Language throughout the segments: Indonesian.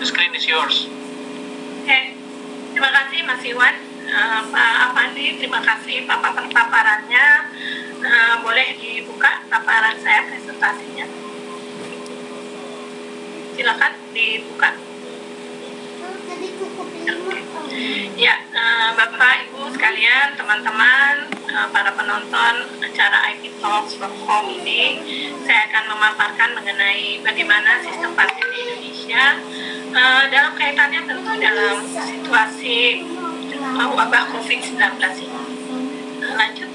screen is yours. Oke, terima kasih Mas Iwan, Pak Afandi, terima kasih paparannya. Boleh dibuka paparan saya, presentasinya. Silakan dibuka. Ya, Bapak Ibu sekalian, teman-teman, para penonton acara IP Talks.com ini, saya akan memaparkan mengenai bagaimana sistem paten di Indonesia dalam kaitannya tentu dalam situasi wabah COVID-19 ini. Lanjut.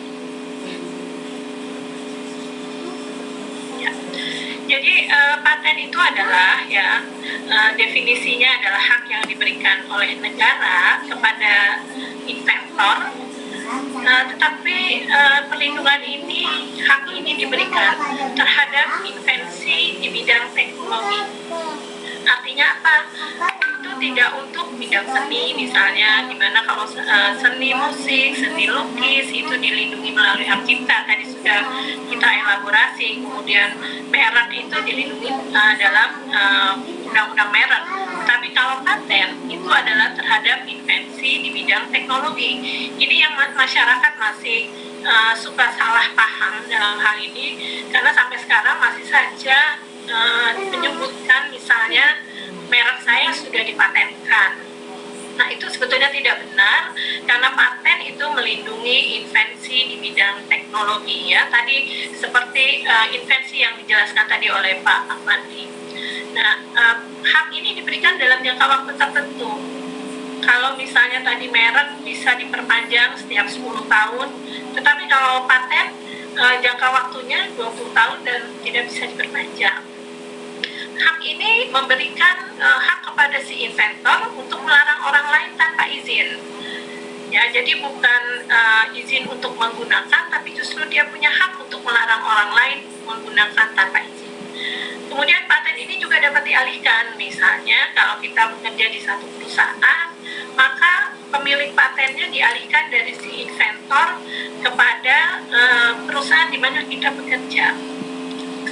Ya. Jadi paten itu adalah definisinya adalah hak yang diberikan oleh negara kepada inventor. Tetapi perlindungan ini, hak ini diberikan terhadap invensi di bidang teknologi. Artinya apa? Itu tidak untuk bidang seni misalnya, dimana kalau seni musik, seni lukis itu dilindungi melalui hak cipta, tadi sudah kita elaborasi. Kemudian merek itu dilindungi dalam undang-undang merek. Tapi kalau paten itu adalah terhadap invensi di bidang teknologi. Ini yang masyarakat masih suka salah paham dalam hal ini, karena sampai sekarang masih saja menyebutkan misalnya merek saya sudah dipatenkan. Nah, itu sebetulnya tidak benar, karena paten itu melindungi invensi di bidang teknologi ya. Tadi seperti invensi yang dijelaskan tadi oleh Pak Afandi. Nah, hak ini diberikan dalam jangka waktu tertentu. Kalau misalnya tadi merek bisa diperpanjang setiap 10 tahun, tetapi kalau paten jangka waktunya 20 tahun dan tidak bisa diperpanjang. Hak ini memberikan hak kepada si inventor untuk melarang orang lain tanpa izin. Ya, jadi bukan izin untuk menggunakan, tapi justru dia punya hak untuk melarang orang lain menggunakan tanpa izin. Kemudian paten ini juga dapat dialihkan. Misalnya kalau kita bekerja di satu perusahaan, maka pemilik patennya dialihkan dari si inventor kepada perusahaan di mana kita bekerja.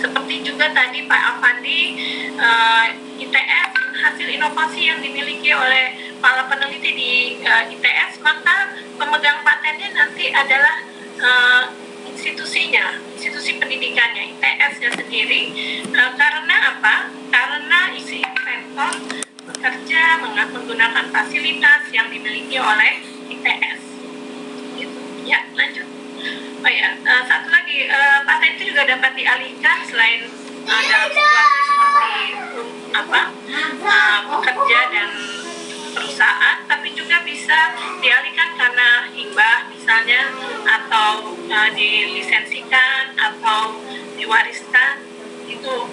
Seperti juga tadi Pak Afandi, ITS, hasil inovasi yang dimiliki oleh para peneliti di ITS, maka pemegang patennya nanti adalah institusinya, institusi pendidikannya, ITS-nya sendiri. Karena apa? Karena isi inventor bekerja menggunakan fasilitas yang dimiliki oleh ITS. Gitu. Ya, lanjut. Oh ya, satu lagi, paten itu juga dapat dialihkan selain dalam situasi seperti pekerja dan perusahaan, tapi juga bisa dialihkan karena hibah misalnya, atau dilisensikan atau diwariskan. Itu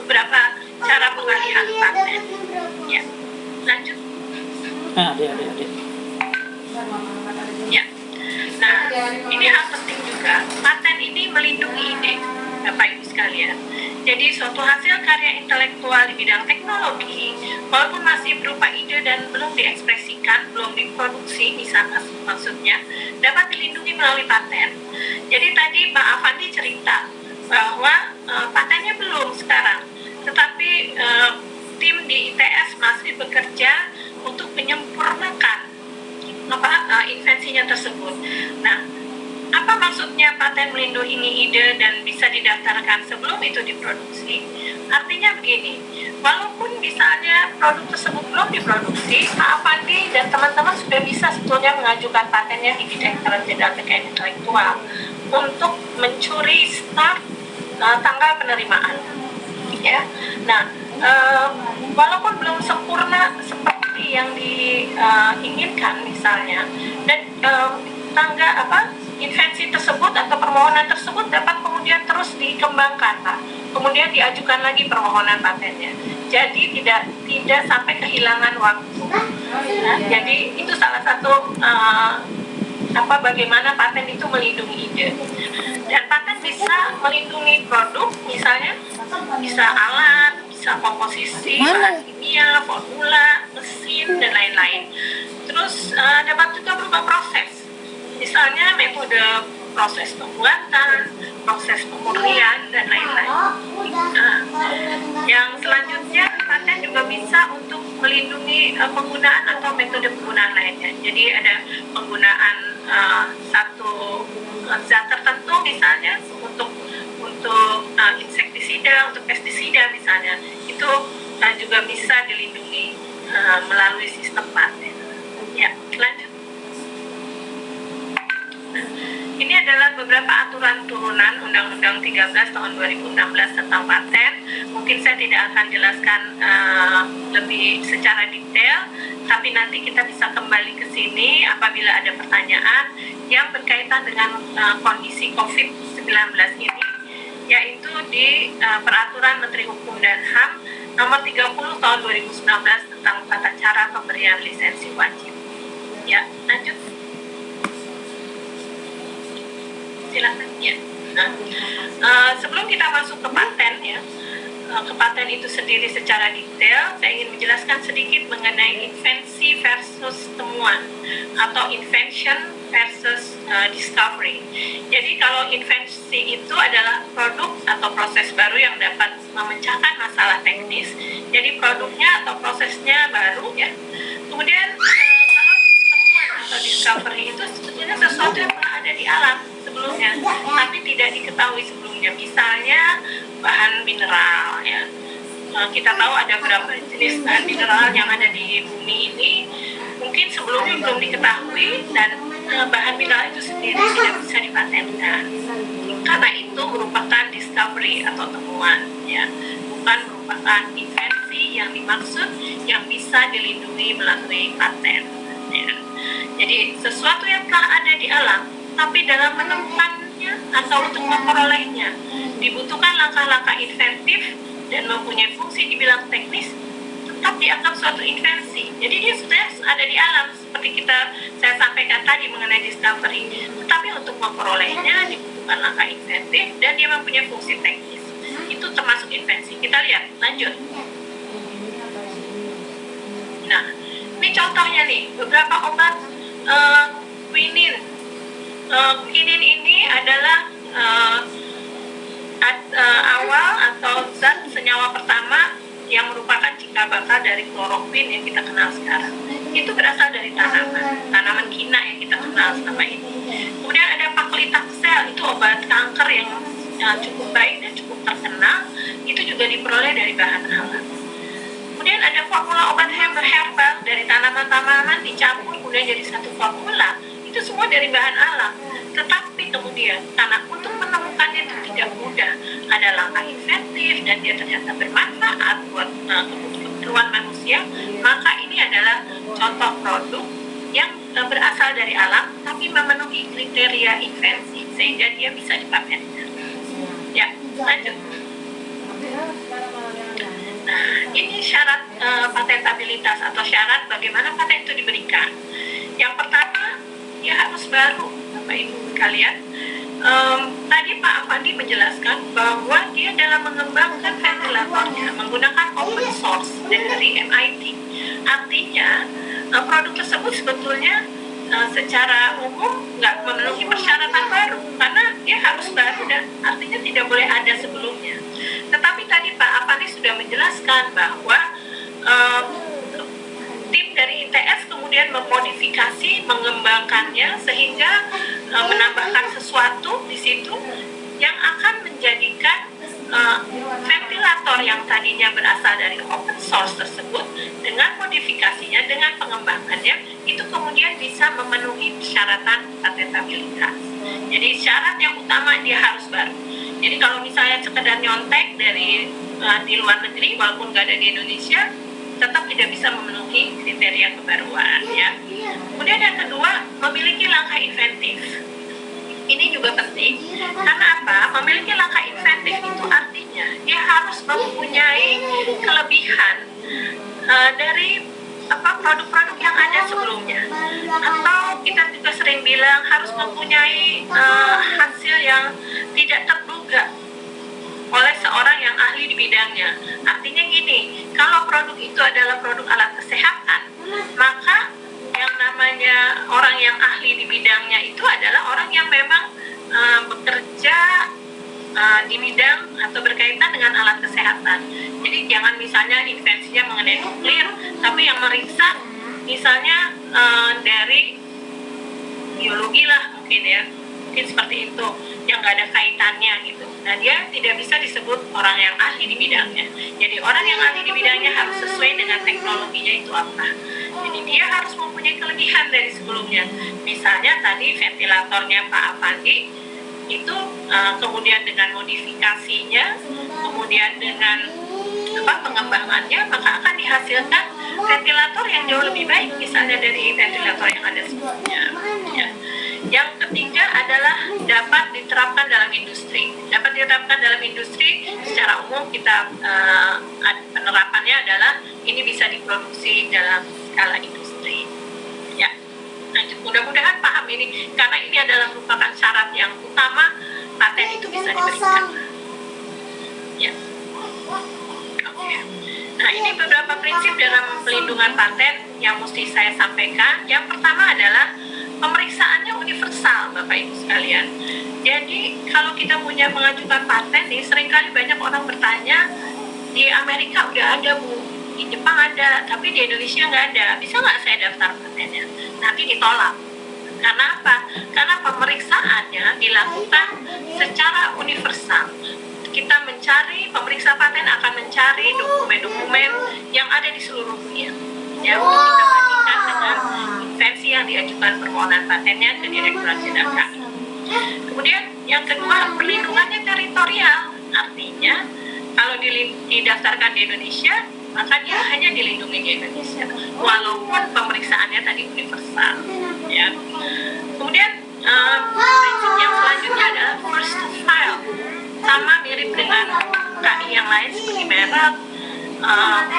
beberapa cara pengalihan paten. Ya, lanjut. Ya. Nah, ini hal penting juga. Paten ini melindungi ide, Bapak Ibu sekalian. Jadi suatu hasil karya intelektual di bidang teknologi, walaupun masih berupa ide dan belum diekspresikan, belum diproduksi, misalnya maksudnya, dapat dilindungi melalui paten. Jadi tadi Pak Afandi cerita bahwa patennya belum sekarang, tetapi tim di ITS masih bekerja untuk menyempurnakan invensinya tersebut. Nah, apa maksudnya paten melindungi ide dan bisa didaftarkan sebelum itu diproduksi? Artinya begini, walaupun misalnya produk tersebut belum diproduksi, Pak Afandi dan teman-teman sudah bisa sebetulnya mengajukan patennya di Direktorat Jenderal Kekayaan Intelektual untuk mencuri start tanggal penerimaan. Ya, nah, walaupun belum sempurna seperti yang diinginkan misalnya, dan invensi tersebut atau permohonan tersebut dapat kemudian terus dikembangkan, Pak. Kemudian diajukan lagi permohonan patennya. Jadi tidak sampai kehilangan waktu. Nah, jadi itu salah satu bagaimana paten itu melindungi ide. Dan paten bisa melindungi produk, misalnya bisa alat, bisa komposisi, bahan kimia, formula, mesin, dan lain-lain. Terus dapat juga berupa proses, misalnya metode proses pembuatan, proses pemurnian, dan lain-lain. Yang selanjutnya paten juga bisa untuk melindungi penggunaan atau metode penggunaan lainnya. Jadi ada penggunaan satu zat tertentu misalnya untuk insektisida, untuk pestisida misalnya, itu juga bisa dilindungi melalui sistem paten. Ya, lanjut. Ini adalah beberapa aturan turunan Undang-Undang 13 tahun 2016 tentang paten. Mungkin saya tidak akan jelaskan lebih secara detail, tapi nanti kita bisa kembali ke sini apabila ada pertanyaan yang berkaitan dengan kondisi COVID-19 ini, yaitu di Peraturan Menteri Hukum dan HAM Nomor 30 tahun 2019 tentang tata cara pemberian lisensi wajib. Ya, lanjut. Silakan ya. Nah, sebelum kita masuk ke paten ya, ke paten itu sendiri secara detail, saya ingin menjelaskan sedikit mengenai invensi versus temuan atau invention versus discovery. Jadi kalau invensi itu adalah produk atau proses baru yang dapat memecahkan masalah teknis. Jadi produknya atau prosesnya baru ya. Kemudian kalau temuan atau discovery itu sebetulnya sesuatu yang telah ada di alam sebelumnya, tapi tidak diketahui sebelumnya. Misalnya bahan mineral ya. Kita tahu ada beberapa jenis bahan mineral yang ada di bumi ini, mungkin sebelumnya belum diketahui dan bahan mineral itu sendiri tidak bisa dipatenkan. Karena itu merupakan discovery atau temuan ya, bukan merupakan invensi yang dimaksud yang bisa dilindungi melalui paten ya. Jadi sesuatu yang telah ada di alam, tapi dalam menemukannya atau untuk memperolehnya dibutuhkan langkah-langkah inventif dan mempunyai fungsi di bidang teknis, tetap dianggap suatu invensi. Jadi dia sudah ada di alam seperti saya sampaikan tadi mengenai discovery, tetapi untuk memperolehnya dibutuhkan langkah inventif dan dia mempunyai fungsi teknis. Itu termasuk invensi. Kita lihat, lanjut. Nah, ini contohnya nih, beberapa obat quinine. Quinine ini adalah awal atau zat senyawa pertama yang merupakan cikal bakal dari kloroquine yang kita kenal sekarang. Itu berasal dari tanaman kina yang kita kenal selama ini. Kemudian ada paclitaxel, itu obat kanker yang cukup baik dan cukup terkenal, itu juga diperoleh dari bahan alam. Kemudian ada formula obat herbal dari tanaman-tanaman dicampur kemudian jadi satu formula, itu semua dari bahan alam. Tetapi kemudian karena untuk menemukannya itu tidak mudah, ada langkah inventif dan dia ternyata bermanfaat buat keperluan manusia, maka ini adalah contoh produk yang berasal dari alam tapi memenuhi kriteria invensi sehingga dia bisa dipatenkan. Ya, lanjut. Nah, ini syarat patentabilitas atau syarat bagaimana paten itu diberikan. Yang pertama, dia harus baru, Bapak Ibu sekalian. Tadi Pak Afandi menjelaskan bahwa dia dalam mengembangkan ventilatornya menggunakan open source dari MIT. Artinya produk tersebut sebetulnya secara umum nggak memenuhi persyaratan baru karena dia harus baru dan artinya tidak boleh ada sebelumnya. Tetapi tadi Pak Afandi sudah menjelaskan bahwa tim dari ITS kemudian memodifikasi, mengembangkannya sehingga menambahkan sesuatu di situ yang akan menjadikan ventilator yang tadinya berasal dari open source tersebut dengan modifikasinya, dengan pengembangannya itu kemudian bisa memenuhi persyaratan patentabilitas. Jadi syarat yang utama dia harus baru. Jadi kalau misalnya sekedar nyontek dari di luar negeri walaupun nggak ada di Indonesia, tetap tidak bisa memenuhi kriteria kebaruan ya. Kemudian yang kedua, memiliki langkah inventif. Ini juga penting karena apa? Memiliki langkah inventif itu artinya dia harus mempunyai kelebihan dari produk-produk yang ada sebelumnya, atau kita juga sering bilang harus mempunyai hasil yang tidak terduga oleh seorang yang ahli di bidangnya. Artinya gini, kalau produk itu adalah produk alat kesehatan, maka yang namanya orang yang ahli di bidangnya itu adalah orang yang memang bekerja di bidang atau berkaitan dengan alat kesehatan. Jadi jangan misalnya invensinya mengenai nuklir, tapi yang meriksa misalnya dari biologi lah mungkin ya, mungkin seperti itu, yang nggak ada kaitannya gitu. Nah, dia tidak bisa disebut orang yang ahli di bidangnya. Jadi orang yang ahli di bidangnya harus sesuai dengan teknologinya itu apa. Jadi dia harus mempunyai kelebihan dari sebelumnya. Misalnya tadi ventilatornya Pak Afandi itu kemudian dengan modifikasinya, kemudian dengan pengembangannya, maka akan dihasilkan ventilator yang jauh lebih baik misalnya dari ventilator yang ada sebelumnya. Ya. Yang ketiga adalah dapat diterapkan dalam industri. Dapat diterapkan dalam industri secara umum kita penerapannya adalah ini bisa diproduksi dalam skala industri. Ya, nah, mudah-mudahan paham ini karena ini adalah merupakan syarat yang utama paten itu bisa diberikan. Ya. Oke. Nah, ini beberapa prinsip dalam pelindungan paten yang mesti saya sampaikan. Yang pertama adalah pemeriksaannya universal, Bapak Ibu sekalian. Jadi kalau kita punya mengajukan paten nih, seringkali banyak orang bertanya, di Amerika udah ada Bu, di Jepang ada, tapi di Indonesia nggak ada. Bisa nggak saya daftar patennya? Nanti ditolak. Karena apa? Karena pemeriksaannya dilakukan secara universal. Kita mencari, pemeriksa paten akan mencari dokumen-dokumen yang ada di seluruh dunia. Ya, untuk kita bandingkan dengan invensi yang diajukan permohonan patennya ke Direktorat Jenderal KAI. Kemudian yang kedua, perlindungannya teritorial. Artinya kalau didaftarkan di Indonesia, maka dia hanya dilindungi di Indonesia, walaupun pemeriksaannya tadi universal. Ya. Kemudian prinsip yang selanjutnya adalah first to file, sama mirip dengan KAI yang lain seperti merek.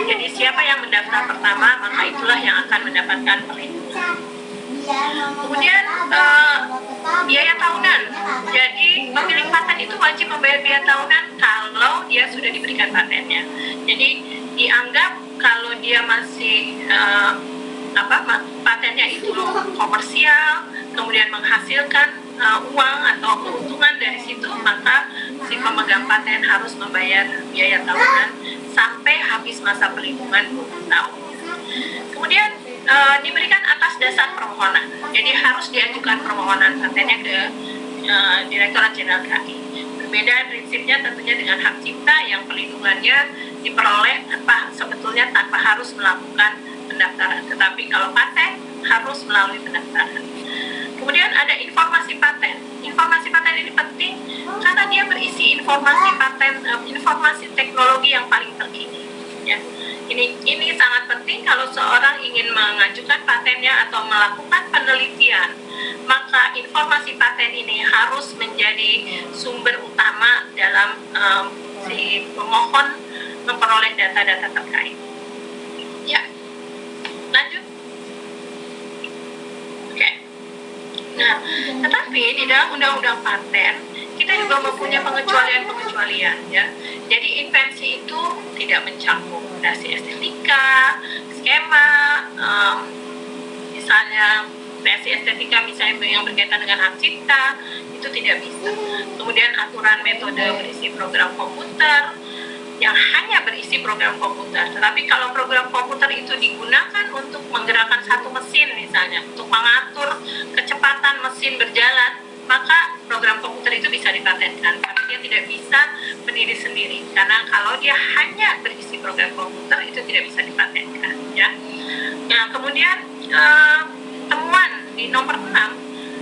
Jadi siapa yang mendaftar pertama, maka itulah yang akan mendapatkan perlindungan. Kemudian biaya tahunan. Jadi pemilik paten itu wajib membayar biaya tahunan kalau dia sudah diberikan patennya. Jadi dianggap kalau dia masih patennya itu komersial, kemudian menghasilkan uang atau keuntungan dari situ, maka si pemegang paten harus membayar biaya tahunan sampai habis masa perlindungan 20 tahun. Kemudian diberikan atas dasar permohonan. Jadi harus diajukan permohonan patennya ke Direktorat Jenderal KAI. Berbeda prinsipnya tentunya dengan hak cipta yang perlindungannya diperoleh sebetulnya tanpa harus melakukan pendaftaran. Tetapi kalau paten harus melalui pendaftaran. Kemudian ada informasi paten. Informasi paten ini penting karena dia berisi informasi paten, informasi teknologi yang paling terkini. Ya. Ini sangat penting kalau seorang ingin mengajukan patennya atau melakukan penelitian, maka informasi paten ini harus menjadi sumber utama dalam si pemohon memperoleh data-data terkait. Ya, lanjut. Oke. Nah, tetapi di dalam Undang-Undang Paten kita juga mempunyai pengecualian-pengecualian, ya. Jadi invensi itu tidak mencakup kreasi estetika, skema, misalnya kreasi estetika misalnya yang berkaitan dengan hak cipta, itu tidak bisa. Kemudian aturan metode berisi program komputer yang hanya berisi program komputer. Tetapi kalau program komputer itu digunakan untuk menggerakkan satu mesin misalnya, untuk mengatur kecepatan mesin berjalan, maka program komputer itu bisa dipatenkan, tapi dia tidak bisa berdiri sendiri. Karena kalau dia hanya berisi program komputer itu tidak bisa dipatenkan, ya. Nah, kemudian temuan di nomor 6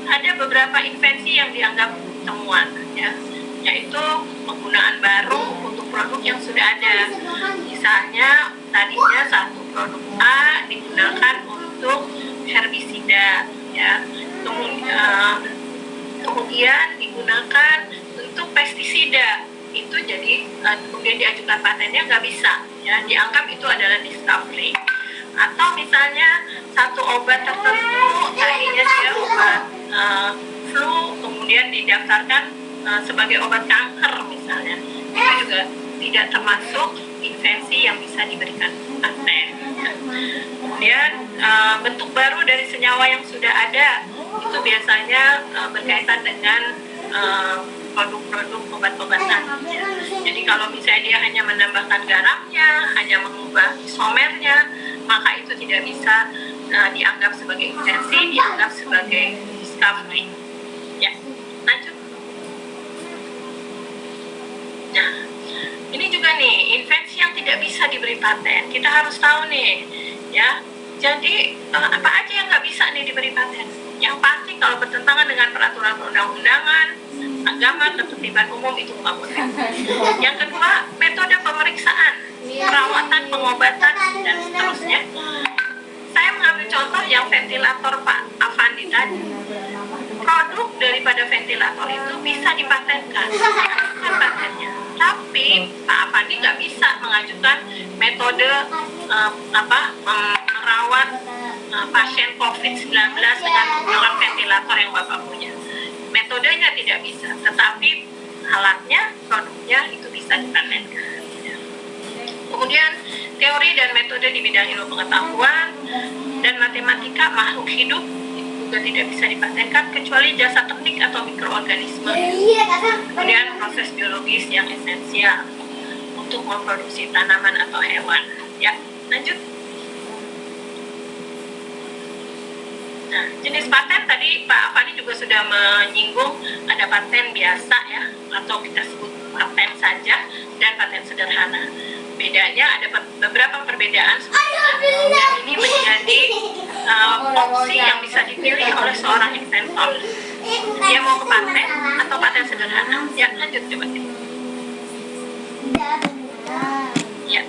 ada beberapa invensi yang dianggap temuan, ya, yaitu penggunaan baru untuk produk yang sudah ada. Misalnya tadinya satu produk A digunakan untuk herbisida, ya, kemudian digunakan untuk pestisida, itu jadi kemudian diajukan patennya nggak bisa, ya, dianggap itu adalah discovery. Atau misalnya satu obat tertentu tadinya dia obat flu, kemudian didaftarkan sebagai obat kanker misalnya, itu juga tidak termasuk invensi yang bisa diberikan paten. Kemudian bentuk baru dari senyawa yang sudah ada itu biasanya berkaitan dengan produk-produk obat-obatan. Ya. Jadi kalau misalnya dia hanya menambahkan garamnya, hanya mengubah isomernya, maka tidak bisa dianggap sebagai invensi, dianggap sebagai discovery. Ya, lanjut. Nah, ini juga nih invensi yang tidak bisa diberi paten. Kita harus tahu nih, ya. Jadi apa aja yang nggak bisa nih diberi paten? Yang pasti kalau bertentangan dengan peraturan perundang-undangan, agama, ketertiban umum itu nggak boleh. Yang kedua, metode pemeriksaan, perawatan, pengobatan, dan seterusnya. Saya mengambil contoh yang ventilator Pak Afandi tadi. Produk daripada ventilator itu bisa dipatenkan, bukan patennya. Tapi Pak Afandi nggak bisa mengajukan metode merawat pasien COVID-19 dengan menggunakan ventilator yang Bapak punya. Metodenya tidak bisa, tetapi alatnya, produknya itu bisa dipatenkan. Kemudian teori dan metode di bidang ilmu pengetahuan dan matematika makhluk hidup juga tidak bisa dipatenkan kecuali jasa teknik atau mikroorganisme. Kemudian proses biologis yang esensial untuk memproduksi tanaman atau hewan. Ya, lanjut. Nah, jenis paten tadi Pak Afandi juga sudah menyinggung, ada paten biasa ya, atau kita sebut paten saja, dan paten sederhana. Bedanya ada beberapa perbedaan sebenarnya, dan ini menjadi opsi yang bisa dipilih oleh seorang inventor. Dia mau ke paten atau paten sederhana. Ya, lanjut coba. Ya,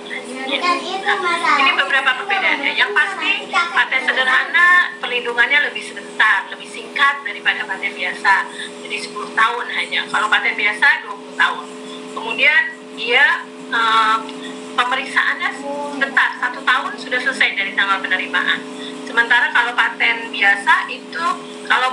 ini beberapa perbedaannya. Yang pasti paten sederhana perlindungannya lebih sebentar, lebih singkat daripada paten biasa. Jadi 10 tahun hanya. Kalau paten biasa 20 tahun. Kemudian dia pemeriksaannya sebentar, 1 tahun sudah selesai dari tanggal penerimaan. Sementara kalau paten biasa itu kalau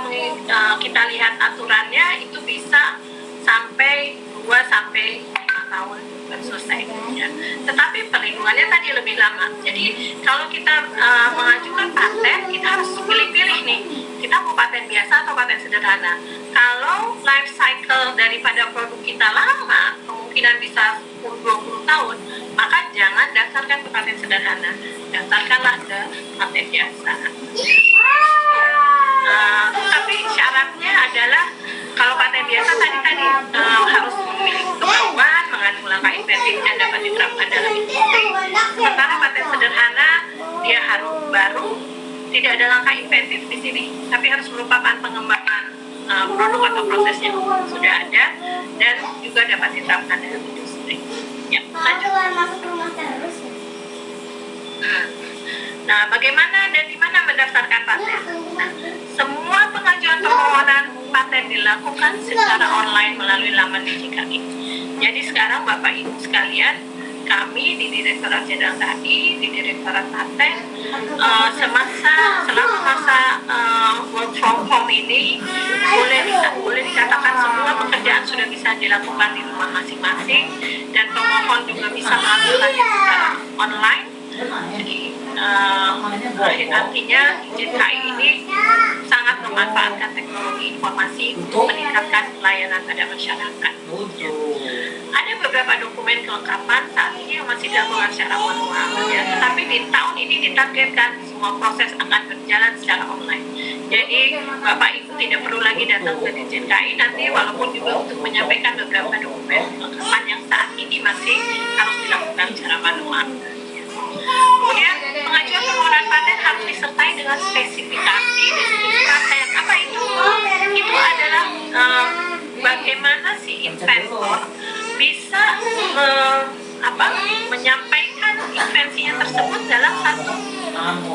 kita lihat aturannya itu bisa sampai 2 sampai 5 tahun selesai. Ya. Tetapi perlindungannya tadi lebih lama. Jadi kalau kita mengajukan paten, kita harus pilih-pilih nih. Kita mau paten biasa atau paten sederhana. Kalau life cycle daripada produk kita lama, kemungkinan bisa 10-20 tahun, maka jangan daftarkan ke paten sederhana. Daftarkanlah ke paten biasa. Tapi syaratnya adalah kalau paten biasa tadi harus memiliki kemampuan mengandung langkah inventif dan dapat diterapkan dalam industri. Sementara paten sederhana dia harus baru, tidak ada langkah inventif di sini, tapi harus merupakan pengembangan produk atau proses yang sudah ada dan juga dapat diterapkan dalam industri. Ya, lanjut. Nah, bagaimana dan di mana mendaftarkan paten? Nah, semua pengajuan permohonan paten dilakukan secara online melalui laman DJKI. Jadi sekarang Bapak Ibu sekalian, kami di Direktorat Jenderal KAI, di Direktorat Paten, selama masa work from home ini boleh dikatakan semua pekerjaan sudah bisa dilakukan di rumah masing-masing dan pemohon juga bisa melakukannya secara online. Jadi artinya DJKI ini sangat memanfaatkan teknologi informasi untuk meningkatkan pelayanan pada masyarakat. Ada beberapa dokumen kelengkapan saat ini yang masih dilakukan secara manual, ya. Tetapi di tahun ini ditargetkan semua proses akan berjalan secara online. Jadi Bapak Ibu tidak perlu lagi datang ke DJKI nanti, walaupun juga untuk menyampaikan beberapa dokumen kelengkapan yang saat ini masih harus dilakukan secara manual. Kemudian pengajuan permohonan paten harus disertai dengan spesifikasi deskripsi paten. Apa itu? Itu adalah bagaimana si inventor bisa menyampaikan invensinya tersebut dalam satu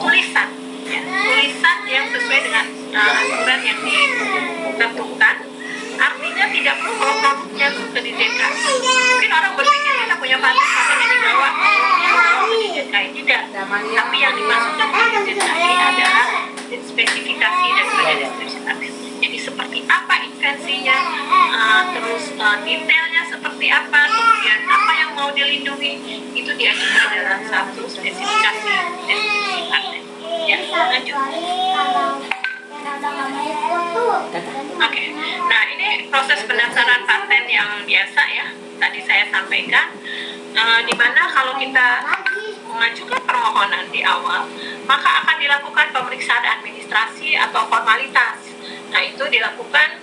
tulisan, ya, tulisan yang sesuai dengan aturan yang ditentukan. Artinya tidak perlu bawa produknya ke DJKI. Mungkin orang berpikir kita punya patennya dibawa ke DJKI, tidak. Tapi yang dimaksudkan di DJKI adalah spesifikasi daripada deskripsi paten. Jadi seperti apa invensinya, terus detailnya seperti apa, kemudian apa yang mau dilindungi, itu diajukan dalam satu spesifikasi deskripsi paten. Ya, lanjut. Oke, nah ini proses pendaftaran paten yang biasa ya, tadi saya sampaikan, di mana kalau kita mengajukan permohonan di awal, maka akan dilakukan pemeriksaan administrasi atau formalitas. Nah, itu dilakukan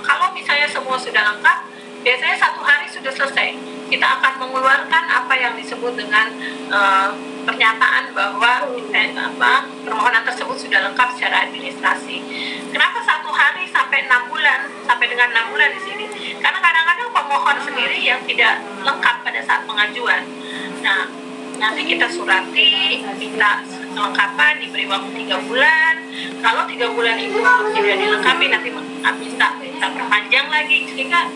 kalau misalnya semua sudah lengkap, biasanya 1 hari sudah selesai. Kita akan mengeluarkan apa yang disebut dengan pernyataan bahwa permohonan tersebut sudah lengkap secara administrasi. Kenapa 1 hari sampai 6 bulan, sampai dengan 6 bulan di sini? Karena kadang-kadang pemohon sendiri yang tidak lengkap pada saat pengajuan. Nah, nanti kita surati, minta kelengkapan, diberi waktu 3 bulan. Kalau 3 bulan itu tidak dilengkapi, nanti minta perpanjang lagi, sehingga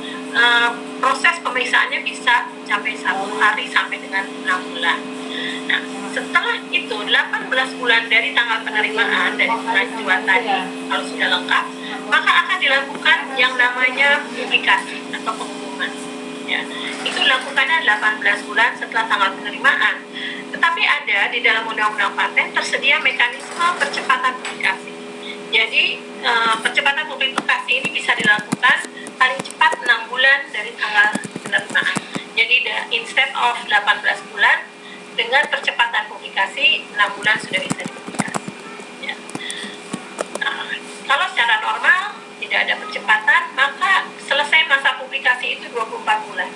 proses pemeriksaannya bisa sampai 1 hari sampai dengan 6 bulan. Nah, setelah itu 18 bulan dari tanggal penerimaan dari pengajuan tadi, kalau sudah lengkap, maka akan dilakukan yang namanya publikasi atau pengumuman. Ya, itu dilakukannya 18 bulan setelah tanggal penerimaan. Tetapi ada di dalam Undang-Undang Paten tersedia mekanisme percepatan publikasi. Jadi percepatan publikasi ini bisa dilakukan paling cepat 6 bulan dari tanggal penerimaan. Jadi instead of 18 bulan, dengan percepatan publikasi 6 bulan sudah bisa dipublikasi. Ya. Nah, kalau secara normal tidak ada percepatan, maka selesai masa publikasi itu 24 bulan.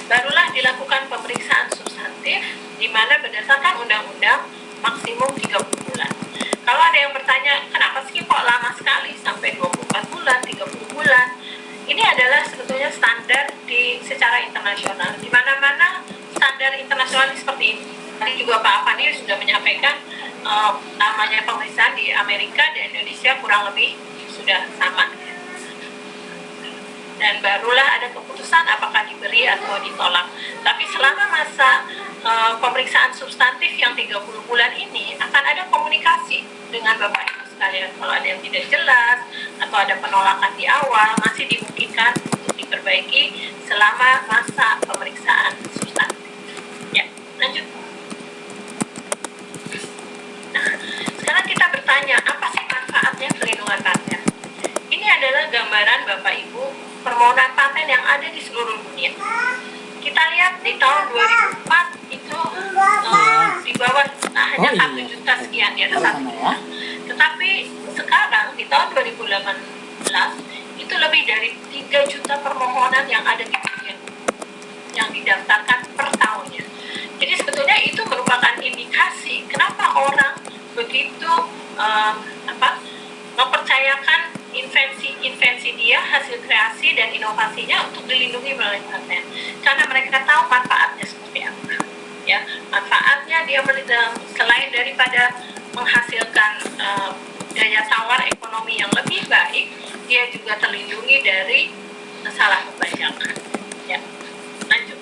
Barulah dilakukan pemeriksaan substantif, di mana berdasarkan undang-undang maksimum 30 bulan. Kalau ada yang bertanya, kenapa sih kok lama sekali sampai 24 bulan, 30 bulan? Ini adalah sebetulnya standar secara internasional. Di mana-mana standar internasional seperti ini. Tadi juga Pak Afandi sudah menyampaikan namanya pemeriksaan di Amerika dan Indonesia kurang lebih sudah sama. Dan barulah ada keputusan apakah diberi atau ditolak. Tapi selama masa pemeriksaan substantif yang 30 bulan ini akan ada komunikasi dengan Bapak Ibu sekalian. Kalau ada yang tidak jelas atau ada penolakan di awal, masih dimungkinkan untuk diperbaiki selama masa pemeriksaan substantif. Ya, lanjut. Nah, sekarang kita bertanya, apa sih manfaatnya perlindungan paten? Ini adalah gambaran Bapak Ibu permohonan paten yang ada di seluruh dunia. Kita lihat di tahun 2004 itu di bawah hanya 1 juta sekian, di atas 1 juta. Tetapi sekarang di tahun 2018 itu lebih dari 3 juta permohonan yang ada di dunia yang didaftarkan per tahunnya. Jadi sebetulnya itu merupakan indikasi kenapa orang begitu mempercayakan invensi dia, hasil kreasi dan inovasinya untuk dilindungi melalui paten, karena mereka tahu manfaatnya seperti apa. Ya, manfaatnya dia selain daripada menghasilkan daya tawar ekonomi yang lebih baik, dia juga terlindungi dari salah pembajakan. Ya, lanjut.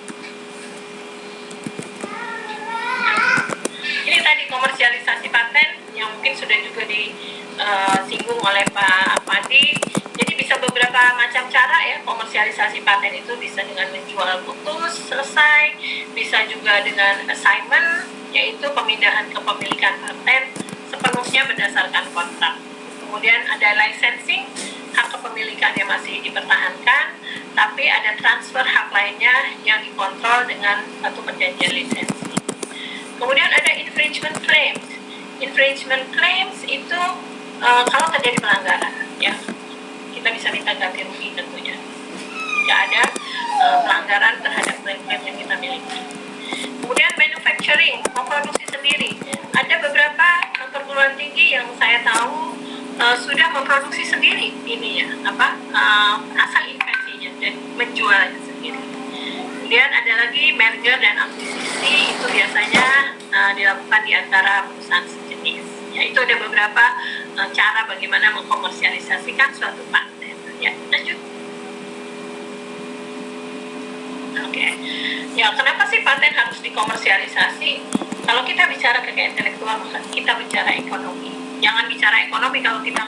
Ini tadi komersialisasi paten yang mungkin sudah juga disinggung oleh Pak Afandi. Jadi bisa beberapa macam cara ya komersialisasi paten itu, bisa dengan menjual putus selesai, bisa juga dengan assignment, yaitu pemindahan kepemilikan paten sepenuhnya berdasarkan kontrak. Kemudian ada licensing, hak kepemilikannya masih dipertahankan, tapi ada transfer hak lainnya yang dikontrol dengan satu perjanjian lisensi. Kemudian ada infringement claims. Infringement claims itu kalau terjadi pelanggaran, ya kita bisa minta ganti rugi tentunya jika ada pelanggaran terhadap klaim-klaim yang kita miliki. Kemudian manufacturing, memproduksi sendiri. Ada beberapa perguruan tinggi yang saya tahu sudah memproduksi sendiri ini ya, asal invensinya dan menjualnya sendiri. Kemudian ada lagi merger dan akuisisi, itu biasanya dilakukan di antara perusahaan sejenis. Ya, itu ada beberapa cara bagaimana mengkomersialisasikan suatu paten. Ya, lanjut. Oke. Ya, kenapa sih paten harus dikomersialisasi? Kalau kita bicara kekayaan intelektual, maka kita bicara ekonomi. Jangan bicara ekonomi kalau kita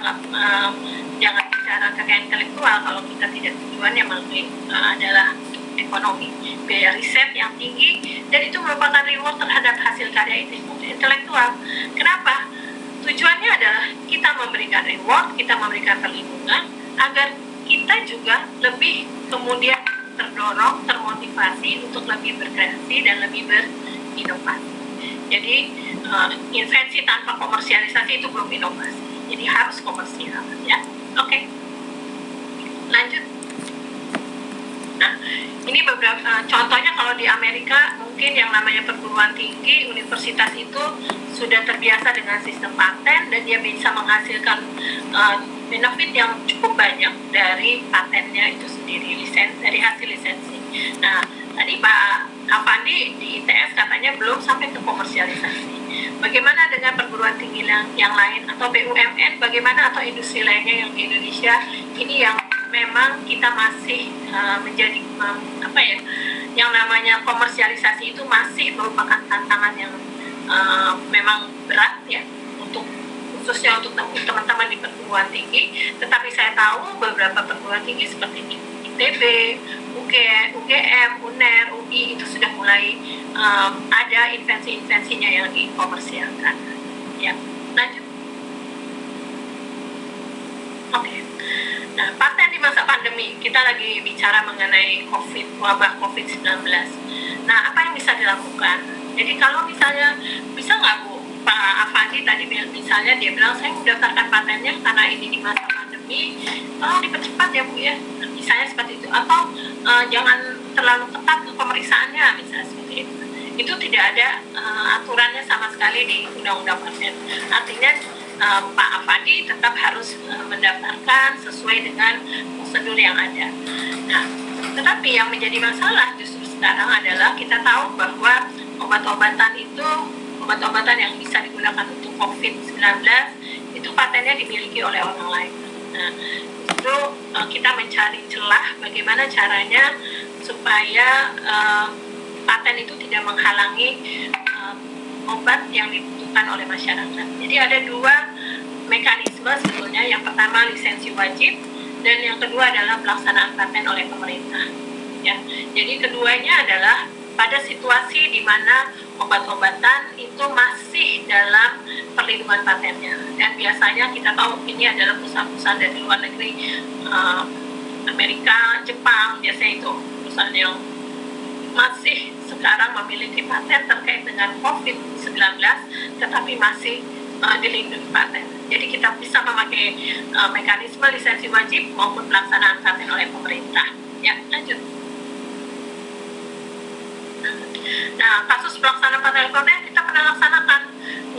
jangan bicara kekayaan intelektual kalau kita tidak tujuannya adalah ekonomi. Biaya riset yang tinggi, dan itu merupakan reward terhadap hasil karya intelektual. Kenapa? Tujuannya adalah kita memberikan reward, kita memberikan perlindungan, agar kita juga lebih kemudian terdorong, termotivasi untuk lebih berkreasi dan lebih berinovasi. Jadi invensi tanpa komersialisasi itu belum inovasi. Jadi harus komersial, ya. Oke. Lanjut. Nah, ini beberapa contohnya. Kalau di Amerika mungkin yang namanya perguruan tinggi, universitas itu sudah terbiasa dengan sistem paten dan dia bisa menghasilkan benefit yang cukup banyak dari patennya itu sendiri, dari hasil lisensi. Nah, tadi Pak Afandi di ITS katanya belum sampai ke komersialisasi. Bagaimana dengan perguruan tinggi yang lain atau BUMN, bagaimana atau industri lainnya yang di Indonesia ini yang memang kita masih menjadi yang namanya komersialisasi itu masih merupakan tantangan yang memang berat ya, khususnya untuk teman-teman di perguruan tinggi. Tetapi saya tahu beberapa perguruan tinggi seperti ITB, UGM, UNER, UI itu sudah mulai ada invensi-invensinya yang dikomersialkan. Ya, lanjut. Oke. Nah, paten di masa pandemi, kita lagi bicara mengenai wabah COVID-19. Nah, apa yang bisa dilakukan? Jadi kalau misalnya, bisa nggak Bu, Pak Afandi tadi misalnya dia bilang saya mendaftarkan patennya karena ini di masa pandemi, tolong dipercepat ya Bu ya, misalnya seperti itu. Atau jangan terlalu ketat ke pemeriksaannya, misalnya seperti itu. Itu tidak ada aturannya sama sekali di Undang-Undang Paten. Artinya Pak Afandi tetap harus mendaftarkan sesuai dengan prosedur yang ada. Nah, tetapi yang menjadi masalah justru sekarang adalah kita tahu bahwa obat-obatan yang bisa digunakan untuk COVID-19 itu patennya dimiliki oleh orang lain. Nah, justru kita mencari celah bagaimana caranya supaya paten itu tidak menghalangi obat yang dibutuhkan oleh masyarakat. Jadi ada dua mekanisme sebetulnya. Yang pertama lisensi wajib dan yang kedua adalah pelaksanaan paten oleh pemerintah. Ya, jadi keduanya adalah pada situasi di mana obat-obatan itu masih dalam perlindungan patennya, dan biasanya kita tahu ini adalah perusahaan-perusahaan dari luar negeri, Amerika, Jepang, biasanya itu perusahaan yang masih sekarang memiliki paten terkait dengan COVID-19 tetapi masih dilindungi paten. Jadi kita bisa memakai mekanisme lisensi wajib maupun pelaksanaan paten oleh pemerintah. Ya, lanjut. Nah, kasus pelaksanaan paten kita pernah laksanakan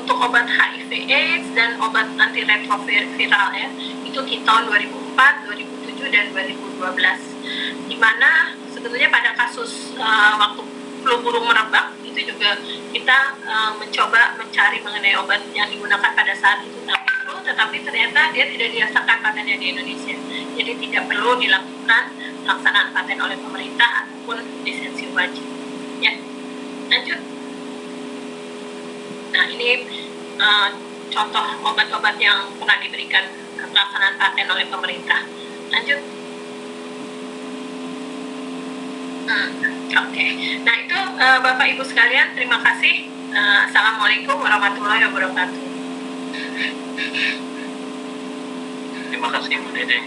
untuk obat HIV/AIDS dan obat antiretroviral ya. Itu di tahun 2004, 2007 dan 2012. Di mana sebetulnya pada kasus waktu flu burung merebak itu juga kita mencoba mencari mengenai obat yang digunakan pada saat itu tetapi ternyata dia tidak dirasakan patennya di Indonesia. Jadi tidak perlu dilakukan pelaksanaan paten oleh pemerintah ataupun lisensi wajib. Ya, lanjut. Nah, ini contoh obat-obat yang pernah diberikan pelaksanaan paten oleh pemerintah. Lanjut. Oke. Nah, itu Bapak Ibu sekalian, terima kasih. Assalamualaikum warahmatullahi wabarakatuh. Terima kasih Bu Dede.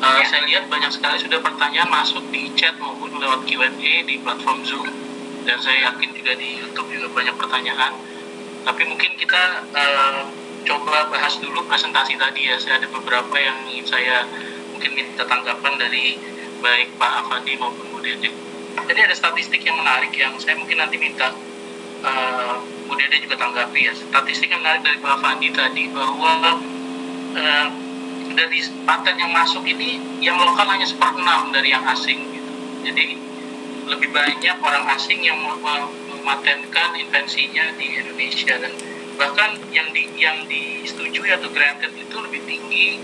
Saya lihat banyak sekali sudah pertanyaan masuk di chat maupun lewat Q&A di platform Zoom, dan saya yakin juga di YouTube juga banyak pertanyaan. Tapi mungkin kita coba bahas dulu presentasi tadi ya. Saya ada beberapa yang ingin saya mungkin minta tanggapan dari baik Pak Afandi maupun Bu Dede. Jadi ada statistik yang menarik yang saya mungkin nanti minta Bu Dede juga tanggapi ya. Statistik yang menarik dari Pak Afandi tadi bahwa dari paten yang masuk ini yang lokal hanya 1/6 dari yang asing gitu. Jadi lebih banyak orang asing yang mematenkan invensinya di Indonesia, dan bahkan yang disetujui atau granted itu lebih tinggi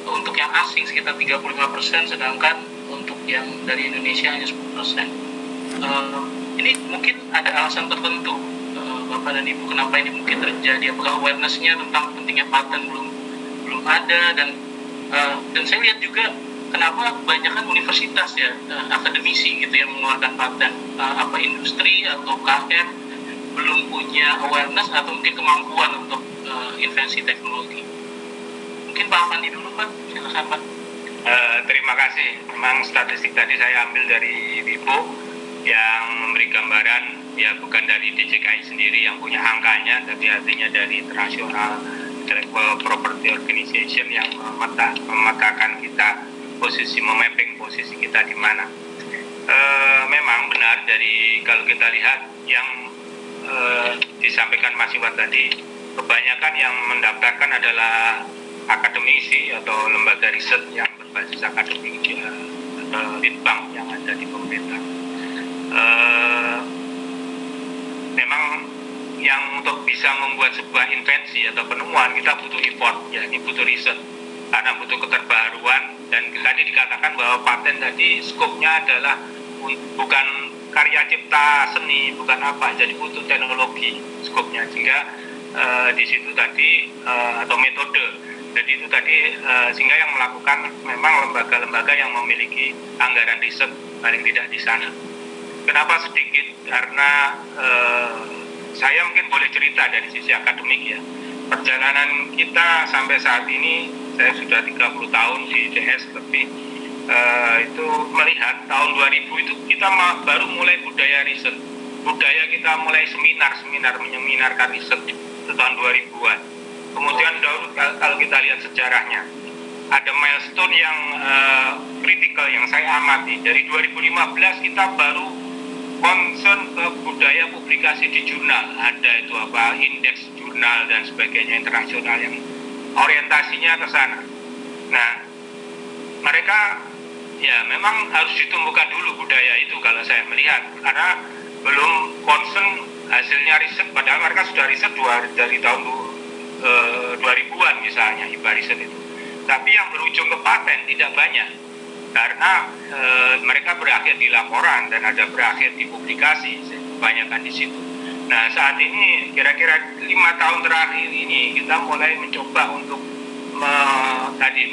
untuk yang asing sekitar 35%, sedangkan untuk yang dari Indonesia hanya 10%. Ini mungkin ada alasan tertentu Bapak dan Ibu kenapa ini mungkin terjadi. Apakah awareness-nya tentang pentingnya paten belum ada, dan saya lihat juga kenapa kebanyakan universitas ya akademisi gitu yang mengeluarkan paten, apa industri atau KM belum punya awareness atau mungkin kemampuan untuk invensi teknologi. Mungkin Pak Afandi dulu Pak, silakan Pak. Terima kasih. Memang statistik tadi saya ambil dari Wipo yang memberi gambaran ya bukan dari DJKI sendiri yang punya angkanya, tapi artinya dari International Intellectual Property Organization yang memetakan kita memapping posisi kita di mana. Memang benar dari kalau kita lihat yang disampaikan Mas Iwan tadi, kebanyakan yang mendaftarkan adalah akademisi atau lembaga riset yang berbasis akademik atau litbang yang ada di pemerintah. Memang yang untuk bisa membuat sebuah invensi atau penemuan kita butuh effort, ya ini butuh riset karena butuh keterbaruan, dan tadi dikatakan bahwa paten tadi skopnya adalah bukan karya cipta seni, bukan apa, jadi butuh teknologi skopnya, sehingga di situ tadi atau metode, jadi itu tadi sehingga yang melakukan memang lembaga-lembaga yang memiliki anggaran riset paling tidak di sana. Kenapa sedikit? Karena saya mungkin boleh cerita dari sisi akademik ya. Perjalanan kita sampai saat ini, saya sudah 30 tahun di DS lebih, itu melihat tahun 2000 itu kita baru mulai budaya riset. Budaya kita mulai menyeminarkan riset itu tahun 2000-an. Kemudian kalau kita lihat sejarahnya, ada milestone yang kritikal yang saya amati. Dari 2015 kita baru concern ke budaya publikasi di jurnal, ada itu apa, indeks jurnal dan sebagainya internasional yang orientasinya ke sana. Nah, mereka ya memang harus ditumbuhkan dulu budaya itu kalau saya melihat, karena belum concern hasilnya riset, padahal mereka sudah riset dari tahun 2000-an misalnya, IPA riset itu. Tapi yang berujung ke paten tidak banyak, karena mereka berakhir di laporan dan ada berakhir di publikasi, kebanyakan di situ. Nah, saat ini kira-kira 5 tahun terakhir ini kita mulai mencoba untuk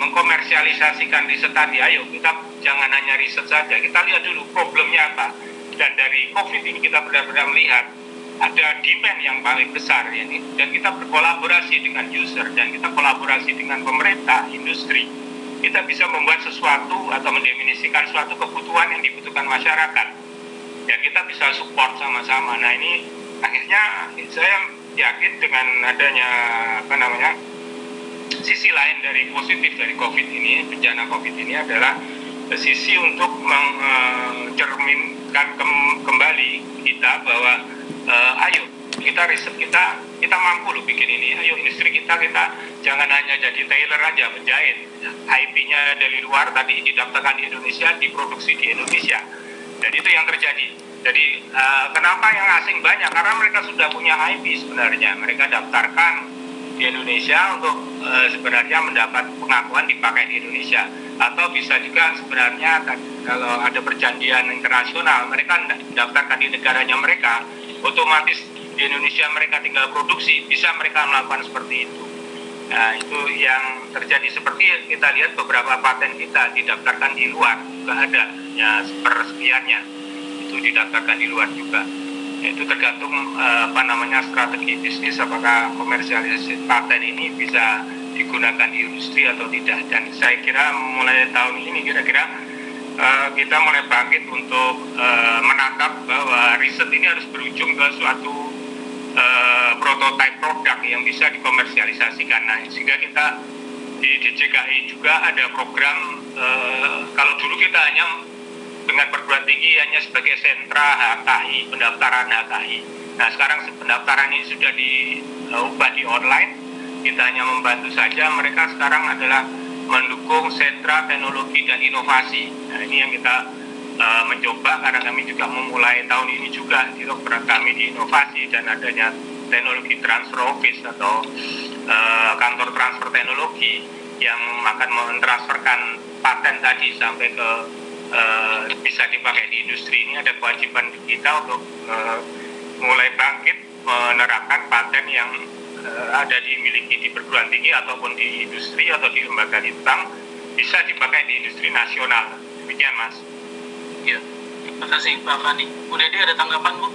mengkomersialisasikan riset tadi. Ayo kita jangan hanya riset saja, kita lihat dulu problemnya apa. Dan dari COVID ini kita benar-benar melihat ada demand yang paling besar ini, dan kita berkolaborasi dengan user dan kita kolaborasi dengan pemerintah, industri. Kita bisa membuat sesuatu atau mendefinisikan suatu kebutuhan yang dibutuhkan masyarakat. Ya kita bisa support sama-sama. Nah ini akhirnya saya yakin dengan adanya sisi lain dari positif dari COVID ini, bencana COVID ini adalah sisi untuk mencerminkan kembali kita bahwa ayo kita riset, kita mampu loh bikin ini. Ayo industri kita jangan hanya jadi tailor aja, penjahit. IP-nya dari luar tadi didaftarkan di Indonesia, diproduksi di Indonesia. Dan itu yang terjadi. Jadi kenapa yang asing banyak? Karena mereka sudah punya IP sebenarnya. Mereka daftarkan di Indonesia untuk sebenarnya mendapat pengakuan dipakai di Indonesia. Atau bisa juga sebenarnya kalau ada perjanjian internasional, mereka daftarkan di negaranya mereka, otomatis di Indonesia mereka tinggal produksi, bisa mereka melakukan seperti itu. Nah, itu yang terjadi. Seperti kita lihat beberapa paten kita didaftarkan di luar juga ada, ya sepersekiannya itu didaftarkan di luar juga. Itu tergantung strategi bisnis, apakah komersialisasi paten ini bisa digunakan di industri atau tidak. Dan saya kira mulai tahun ini kira-kira kita mulai bangkit untuk menangkap bahwa riset ini harus berujung ke suatu prototipe produk yang bisa dikomersialisasikan. Nah, sehingga kita di DJKI juga ada program, kalau dulu kita hanya dengan perguruan tinggi hanya sebagai sentra HKI, pendaftaran HKI. Nah, sekarang pendaftaran ini sudah diubah di online. Kita hanya membantu saja, mereka sekarang adalah mendukung sentra teknologi dan inovasi. Nah, ini yang kita mencoba, karena kami juga memulai tahun ini juga di program kami di inovasi dan adanya teknologi transfer office atau kantor transfer teknologi yang akan mentransferkan paten tadi sampai ke bisa dipakai di industri. Ini ada kewajiban kita untuk mulai bangkit menerapkan paten yang ada dimiliki di perguruan tinggi ataupun di industri atau di lembaga litbang bisa dipakai di industri nasional. Demikian, Mas. Ya, terima kasih Pak Fani. Bu Dede ada tanggapan, Bu?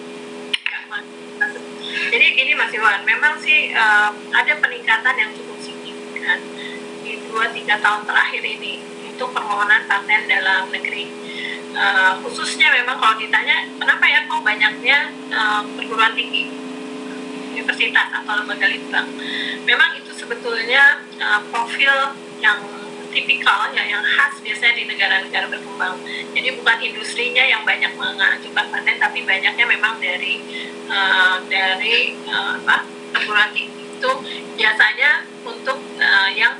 Jadi gini Mas Iwan, memang sih ada peningkatan yang cukup signifikan di 2-3 tahun terakhir ini untuk permohonan paten dalam negeri. khususnya memang kalau ditanya kenapa ya kok banyaknya perguruan tinggi, universitas atau lembaga litbang, memang itu sebetulnya profil yang tipikal ya, yang khas biasanya di negara-negara berkembang. Jadi bukan industrinya yang banyak mengajukan paten, tapi banyaknya memang dari perguruan tinggi itu biasanya untuk yang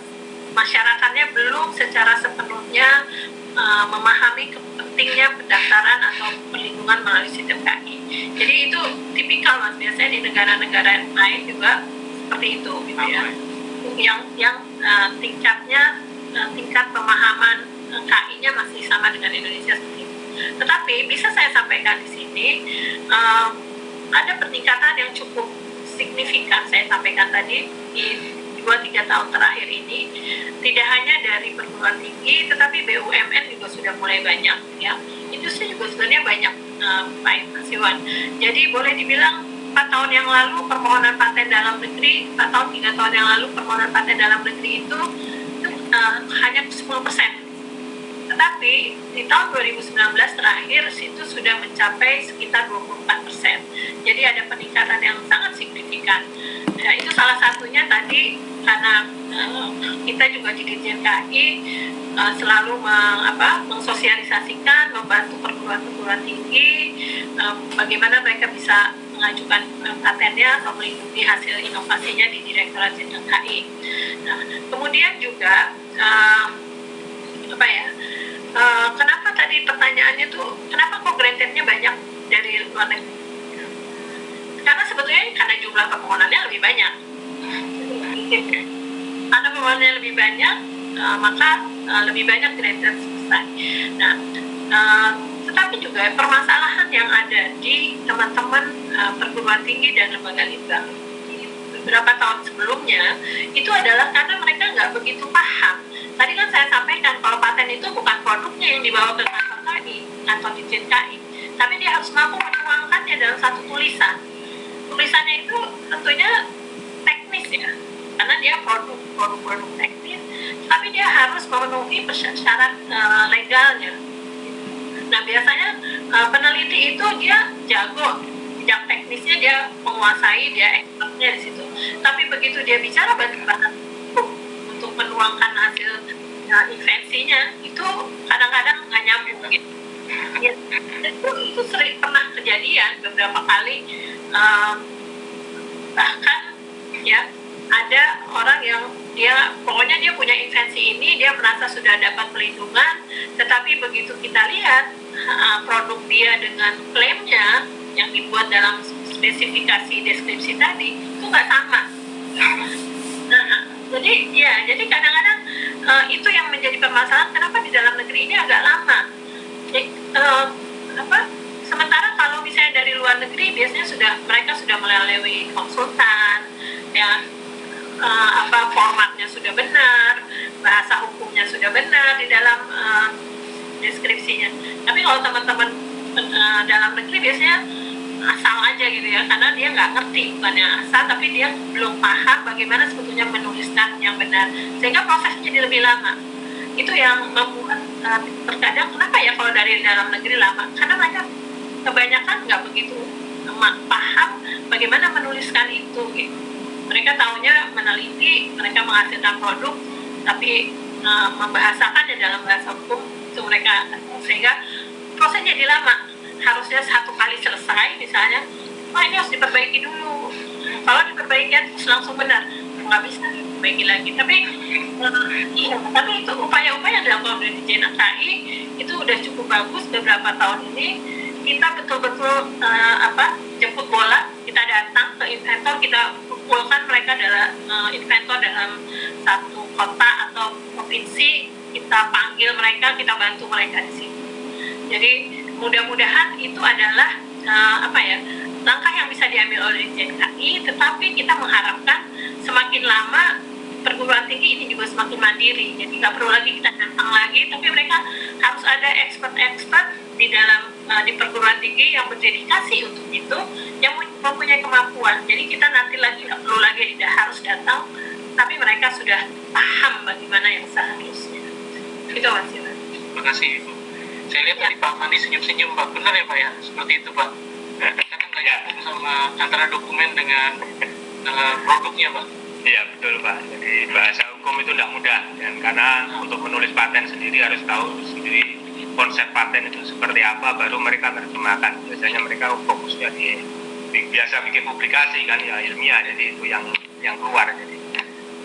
masyarakatnya belum secara sepenuhnya memahami pentingnya pendaftaran atau perlindungan melalui sistem KI. Jadi itu tipikal Mas, biasanya di negara-negara lain juga seperti itu gitu ya. Yang tingkat pemahaman KI-nya masih sama dengan Indonesia seperti itu. Tetapi bisa saya sampaikan di sini ada peningkatan yang cukup signifikan, saya sampaikan tadi di 2-3 tahun terakhir ini, tidak hanya dari perguruan tinggi, tetapi BUMN juga sudah mulai banyak ya. Industri juga sebenarnya banyak, Pak Iwan. Jadi boleh dibilang 4 tahun yang lalu permohonan paten dalam negeri, 4 tahun 3 tahun yang lalu permohonan paten dalam negeri itu hanya 10%. Tetapi di tahun 2019 terakhir itu sudah mencapai sekitar 24%. Jadi ada peningkatan yang sangat signifikan. Ya, itu salah satunya tadi karena kita juga di Dirjen KI selalu mensosialisasikan, membantu perguruan-perguruan tinggi bagaimana mereka bisa mengajukan patennya atau melindungi hasil inovasinya di Direktorat Jenderal KI. Nah, kemudian juga kenapa tadi pertanyaannya tuh kenapa kok granted-nya banyak dari luar negeri? Karena sebetulnya karena jumlah permohonannya lebih banyak. Karena permohonannya lebih banyak, maka lebih banyak granted selesai. Nah, tetapi juga permasalahan yang ada di teman-teman perguruan tinggi dan lembaga litbang beberapa tahun sebelumnya itu adalah karena mereka nggak begitu paham. Tadi kan saya sampaikan kalau paten itu bukan produknya yang dibawa ke kantor KI, kantor Dirjen KI, tapi dia harus mampu menuangkannya dalam satu tulisan. Tulisannya itu tentunya teknis ya, karena dia produk teknis, tapi dia harus memenuhi syarat legalnya. Nah biasanya peneliti itu dia jago, bidang teknisnya dia menguasai, dia expertnya di situ. Tapi begitu dia bicara bahan untuk menuangkan hasil invensinya, itu kadang-kadang nggak nyambung gitu. Ya, itu sering pernah kejadian beberapa kali, bahkan ya ada orang yang pokoknya dia punya invensi ini, dia merasa sudah dapat pelindungan, tetapi begitu kita lihat produk dia dengan klaimnya yang dibuat dalam spesifikasi deskripsi tadi itu nggak sama. Nah, jadi kadang-kadang itu yang menjadi permasalahan kenapa di dalam negeri ini agak lama. Sementara kalau misalnya dari luar negeri biasanya mereka sudah melalui konsultan ya, formatnya sudah benar, bahasa hukumnya sudah benar di dalam deskripsinya. Tapi kalau teman-teman dalam negeri biasanya asal aja gitu ya, karena dia nggak ngerti, bukannya asal, tapi dia belum paham bagaimana sebetulnya menuliskan yang benar, sehingga prosesnya jadi lebih lama. Itu yang membuat terkadang kenapa ya kalau dari dalam negeri lama, karena mereka kebanyakan nggak begitu paham bagaimana menuliskan itu gitu. Mereka taunya meneliti, mereka menghasilkan produk, tapi membahasakannya dalam bahasa hukum itu mereka, sehingga prosesnya jadi lama. Harusnya satu kali selesai misalnya, ini harus diperbaiki dulu. Kalau diperbaiki terus langsung benar, nggak bisa diperbaiki lagi. Tapi itu upaya-upaya dalam Komisi Dirjen KI itu udah cukup bagus beberapa tahun ini. Kita betul-betul jemput bola, kita datang ke inventor, kita kumpulkan mereka adalah inventor dalam satu kota atau provinsi, kita panggil mereka, kita bantu mereka di sini. Jadi mudah-mudahan itu adalah langkah yang bisa diambil oleh Dirjen KI, tetapi kita mengharapkan semakin lama perguruan tinggi ini juga semakin mandiri. Jadi nggak perlu lagi kita datang lagi, tapi mereka harus ada expert di dalam di perguruan tinggi yang berdedikasi untuk itu, yang mempunyai kemampuan. Jadi kita nanti lagi nggak perlu lagi tidak harus datang, tapi mereka sudah paham bagaimana yang seharusnya. Itu Mas Iwan. Terima kasih Ibu. Saya lihat tadi Pak Fandi senyum-senyum Pak, benar ya Pak ya, seperti itu Pak. Karena nggak nyambung sama antara dokumen dengan produknya Pak. Iya betul Pak. Jadi bahasa hukum itu tidak mudah, dan karena untuk menulis paten sendiri harus tahu sendiri konsep paten itu seperti apa, baru mereka terjemahkan. Biasanya mereka fokusnya biasa bikin publikasi kan ya ilmiah, jadi itu yang keluar, jadi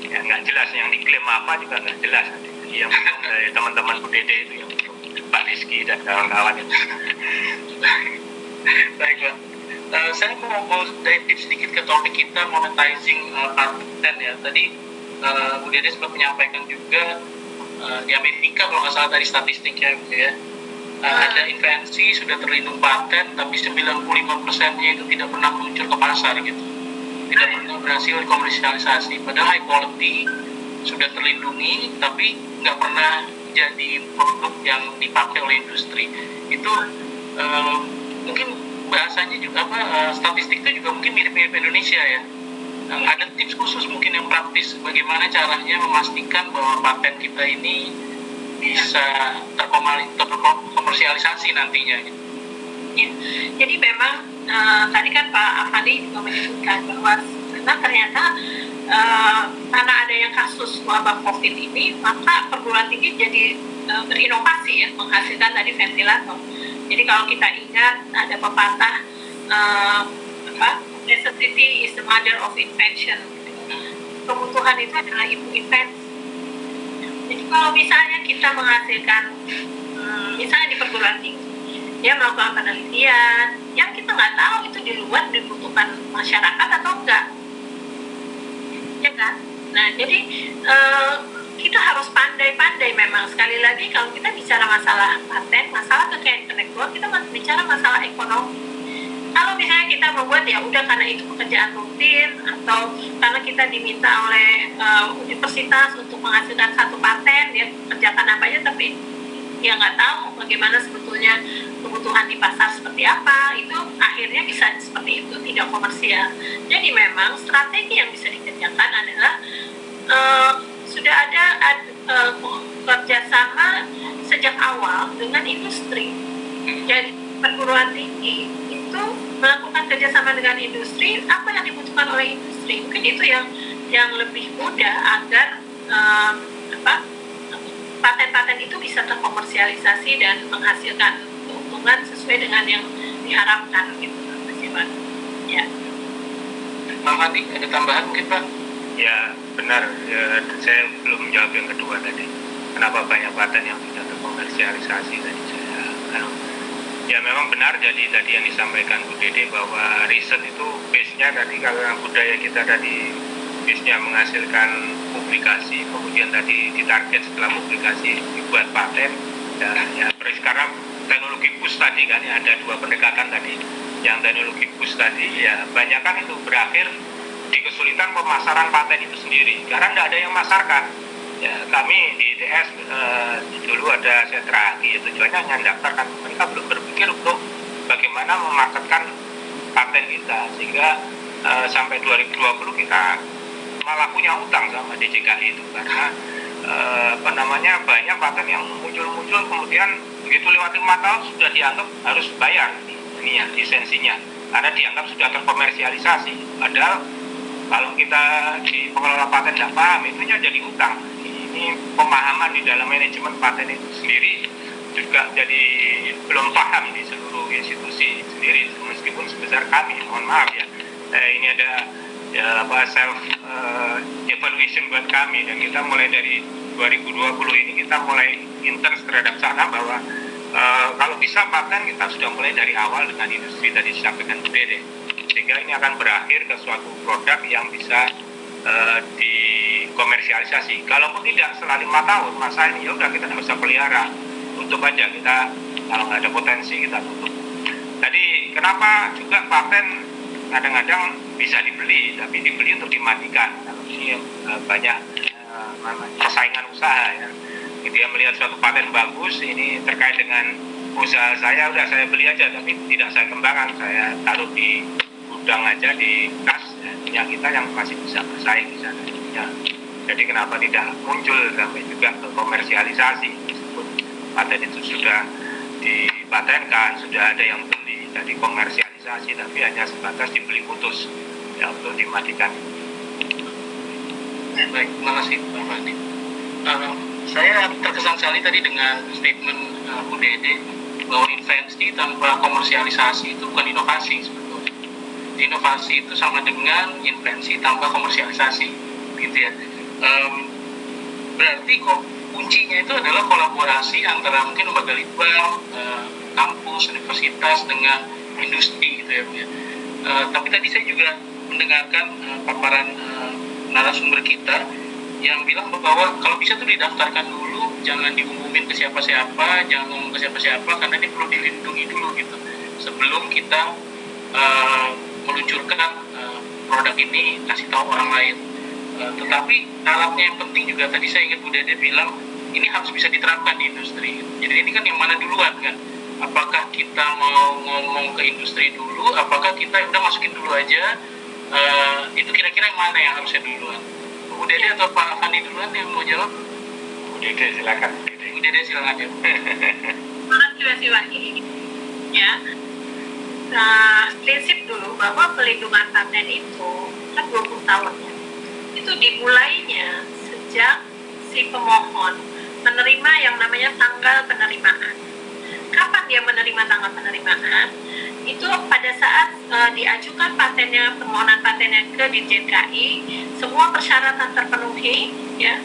ya nggak jelas, yang diklaim apa juga nggak jelas. Jadi yang dari teman-teman UDD itu yang Pak Rizky dan kawan-kawan itu. Baik Pak. Saya mau dive sedikit ke topik kita, monetizing patent ya. Tadi Bu Dede sempat menyampaikan juga di Amerika kalau nggak salah tadi statistiknya gitu ya. Ada invensi sudah terlindung paten, tapi 95%-nya itu tidak pernah muncul ke pasar gitu. Tidak pernah berhasil dikomersialisasi. Padahal high quality sudah terlindungi, tapi nggak pernah jadi produk yang dipakai oleh industri. Itu mungkin bahasanya juga statistik itu juga mungkin mirip-mirip Indonesia ya. Ada tips khusus mungkin yang praktis bagaimana caranya memastikan bahwa paten kita ini bisa terkomersialisasi nantinya gitu. Ya. Jadi memang tadi kan Pak Afandi juga menyebutkan bahwa ternyata karena adanya kasus wabah COVID ini, maka perguruan tinggi jadi berinovasi ya, menghasilkan tadi ventilator. Jadi kalau kita ingat ada pepatah necessity is the mother of invention. Kebutuhan itu adalah ibu invensi. Jadi kalau misalnya kita menghasilkan, misalnya di perguruan tinggi, dia melakukan penelitian yang kita nggak tahu itu di luar dibutuhkan masyarakat atau enggak, ya kan? Nah, jadi kita harus pandai-pandai memang. Sekali lagi kalau kita bicara masalah paten, masalah kekayaan intelektual, kita masih bicara masalah ekonomi. Kalau misalnya kita membuat ya udah karena itu pekerjaan rutin, atau karena kita diminta oleh universitas untuk menghasilkan satu paten, ya kerjakan apa aja, tapi ya nggak tahu bagaimana sebetulnya kebutuhan di pasar seperti apa, itu akhirnya bisa seperti itu, tidak komersial. Jadi memang strategi yang bisa dikerjakan adalah sudah ada kerjasama sejak awal dengan industri. Jadi perguruan tinggi itu melakukan kerjasama dengan industri, apa yang dibutuhkan oleh industri, mungkin itu yang lebih mudah agar paten-paten itu bisa terkomersialisasi dan menghasilkan keuntungan sesuai dengan yang diharapkan gitu, Mas Iwan. Ya. Bang Fandi, ada tambahan mungkin Pak? Ya benar, ya, saya belum jawab yang kedua tadi. Kenapa banyak paten yang tidak terkomersialisasi tadi saya. Ya memang benar, jadi tadi yang disampaikan Bu Dede bahwa riset itu base-nya tadi, karena budaya kita tadi base-nya menghasilkan publikasi, kemudian tadi ditarget setelah publikasi dibuat paten. Ya sekarang teknologi push tadi kan, ya, ada dua pendekatan tadi. Yang teknologi push tadi ya banyak kan itu berakhir di kesulitan pemasaran paten itu sendiri, karena tidak ada yang masarkan. Ya, kami di ITS dulu ada sentra ahli, tujuannya hanya daftarkan, mereka belum berpikir untuk bagaimana memarketkan paten kita, sehingga sampai 2020 kita malah punya utang sama DJKI itu, karena banyak paten yang muncul kemudian begitu lewat 5 tahun sudah dianggap harus bayar ini ya lisensinya, karena dianggap sudah terkomersialisasi. Padahal kalau kita di pengelola paten tidak paham, itu jadi utang. Ini pemahaman di dalam manajemen paten itu sendiri juga jadi belum paham di seluruh institusi sendiri, meskipun sebesar kami, mohon maaf ya, ini ada self evaluation buat kami, dan kita mulai dari 2020 ini kita mulai intens terhadap sana bahwa kalau bisa paten kita sudah mulai dari awal dengan industri tadi disampaikan Bu Dede, sehingga ini akan berakhir ke suatu produk yang bisa dikomersialisasi. Kalaupun tidak setelah 5 tahun masa ini, ya udah kita nggak usah pelihara, tutup aja kita, kalau nggak ada potensi kita tutup. Tadi kenapa juga paten kadang-kadang bisa dibeli, tapi dibeli untuk dimatikan. Kalau ini banyak persaingan usaha ya. Dia melihat suatu paten bagus, ini terkait dengan usaha saya, udah saya beli aja, tapi tidak saya kembangkan, saya taruh di gudang aja, di kas ya, kita yang masih bisa bersaing di sana ya. Jadi kenapa tidak muncul sampai juga ke komersialisasi, meskipun paten itu sudah dipatenkan, sudah ada yang beli, jadi komersialisasi, tapi hanya sebatas dibeli putus ya untuk dimatikan. Baik, terima kasih Pak Fandi. Saya terkesan sekali tadi dengan statement Bu Dede bahwa invensi tanpa komersialisasi itu bukan inovasi sebetulnya. Inovasi itu sama dengan invensi tanpa komersialisasi, gitu ya. Berarti kok kuncinya itu adalah kolaborasi antara mungkin lembaga litbang, kampus, universitas dengan industri, gitu ya Bu ya. Tapi tadi saya juga mendengarkan paparan narasumber kita yang bilang bahwa kalau bisa tuh didaftarkan dulu, jangan diumumin ke siapa-siapa, jangan ngomong ke siapa-siapa, karena ini perlu dilindungi dulu gitu sebelum kita meluncurkan produk ini, kasih tahu orang lain. Tetapi alatnya yang penting juga, tadi saya ingat Bu Dede bilang ini harus bisa diterapkan di industri. Jadi ini kan yang mana duluan kan? Apakah kita mau ngomong ke industri dulu, apakah kita udah masukin dulu aja? Itu kira-kira yang mana yang harusnya duluan? Bu Dede atau Pak Fandi duluan yang mau jawab? Bu Dede silakan. Bu Dede silakan ya. Terima kasih Mas Iwani. Ya, prinsip dulu bahwa pelindungan paten itu kan 20 tahun ya. Itu dimulainya sejak si pemohon menerima yang namanya tanggal penerimaan. Kapan dia menerima tanggal penerimaan? Itu pada saat diajukan patennya, permohonan patennya ke Ditjen KI, semua persyaratan terpenuhi, ya,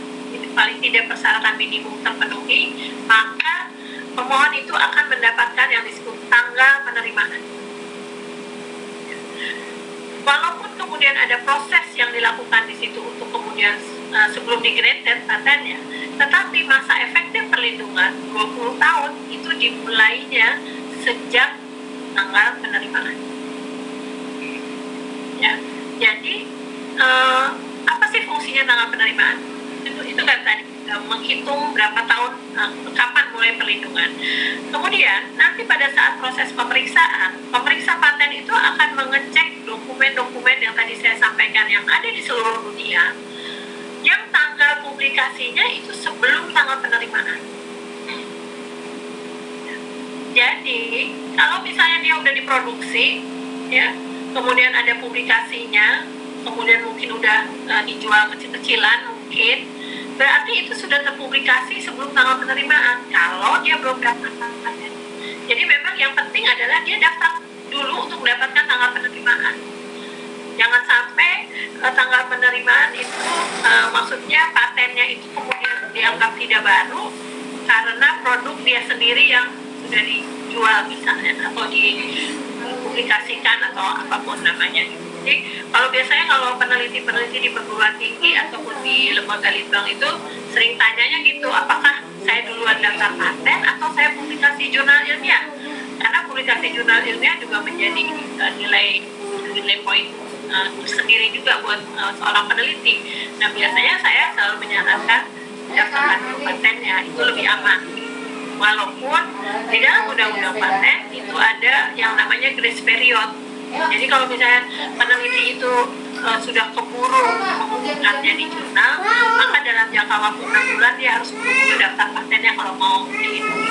paling tidak persyaratan minimum terpenuhi, maka pemohon itu akan mendapatkan yang disebut tanggal penerimaan. Walaupun kemudian ada proses yang dilakukan di situ untuk kemudian sebelum di-granted patennya, tetapi masa efektif perlindungan 20 tahun itu dimulainya sejak tanggal penerimaan. Ya, jadi apa sih fungsinya tanggal penerimaan? Itu kan tadi menghitung berapa tahun kapan mulai perlindungan. Kemudian nanti pada saat proses pemeriksaan, pemeriksa paten itu akan mengecek dokumen-dokumen yang tadi saya sampaikan yang ada di seluruh dunia, yang tanggal publikasinya itu sebelum tanggal penerimaan. Jadi kalau misalnya dia udah diproduksi, ya, kemudian ada publikasinya, kemudian mungkin udah dijual kecil-kecilan mungkin, berarti itu sudah terpublikasi sebelum tanggal penerimaan. Kalau dia belum daftar paten, jadi memang yang penting adalah dia daftar dulu untuk mendapatkan tanggal penerimaan. Jangan sampai tanggal penerimaan itu maksudnya patennya itu kemudian dianggap tidak baru karena produk dia sendiri yang sudah dijual misalnya atau dipublikasikan atau apapun namanya. Jadi kalau peneliti-peneliti di perguruan tinggi ataupun di lembaga litbang itu sering tanyanya gitu, apakah saya duluan daftar paten atau saya publikasi jurnal ilmiah? Karena publikasi jurnal ilmiah juga menjadi nilai poin sendiri juga buat seorang peneliti. Nah biasanya saya selalu menyarankan daftarkan dulu patennya, itu lebih aman. Walaupun di dalam undang-undang paten itu ada yang namanya grace period. Jadi kalau misalnya peneliti itu sudah keburu mengumumkannya di jurnal, maka dalam jangka waktu 6 bulan dia harus menunggu daftar patennya kalau mau dilindungi.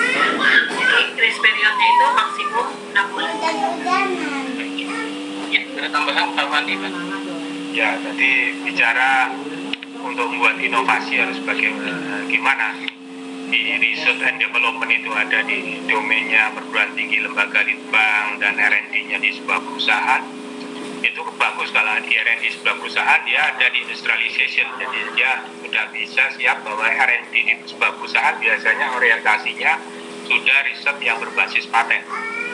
Jadi grace periodnya itu maksimum 6 bulan. Ya, ada tambahan Pak Fandi, Pak? Ya, tadi bicara untuk membuat inovasi harus bagaimana. Di research and development itu ada di domainnya perguruan tinggi, lembaga litbang, dan R&D-nya di sebuah perusahaan. Itu bagus kalau di R&D sebuah perusahaan dia ada di industrialization, jadi dia sudah bisa siap bahwa R&D di sebuah perusahaan biasanya orientasinya sudah riset yang berbasis paten.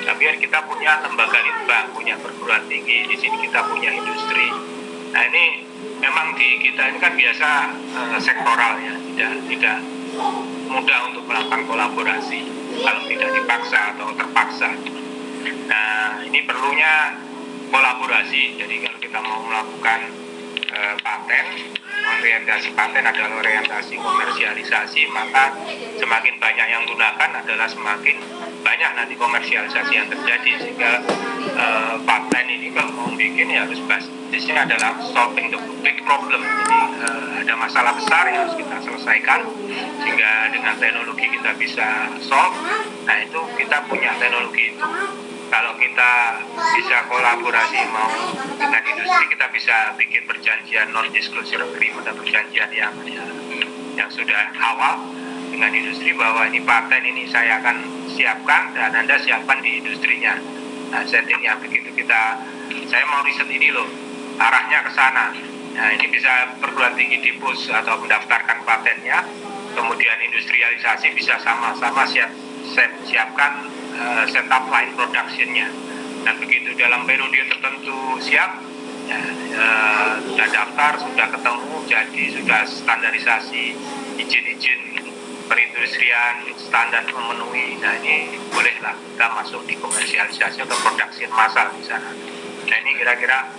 Tapi kita punya lembaga litbang, punya perguruan tinggi, di sini kita punya industri. Nah ini memang di kita ini kan biasa sektoral ya, tidak mudah untuk melakukan kolaborasi kalau tidak dipaksa atau terpaksa. Nah ini perlunya kolaborasi. Jadi kalau kita mau melakukan paten, orientasi paten adalah orientasi komersialisasi, maka semakin banyak yang menggunakan adalah semakin baik banyak nanti komersialisasi yang terjadi, sehingga paten ini kalau mau bikin ya harus basisnya adalah solving the big problem. Jadi ada masalah besar yang harus kita selesaikan, sehingga dengan teknologi kita bisa solve. Nah itu kita punya teknologi itu. Kalau kita bisa kolaborasi mau dengan industri, kita bisa bikin perjanjian non-disclosure agreement dan perjanjian yang sudah awal dengan industri bahwa ini paten ini saya akan siapkan dan Anda siapkan di industrinya. Nah, settingnya begitu saya mau riset ini loh, arahnya ke sana. Nah, ini bisa perguruan tinggi dipus atau mendaftarkan patennya, kemudian industrialisasi bisa sama-sama siapkan setup line production-nya. Dan begitu dalam periode tertentu siap, sudah daftar, sudah ketemu, jadi sudah standarisasi, izin-izin perindustrian standar memenuhi. Nah ini bolehlah kita masuk di komersialisasi atau produksi massal di sana. Nah ini kira-kira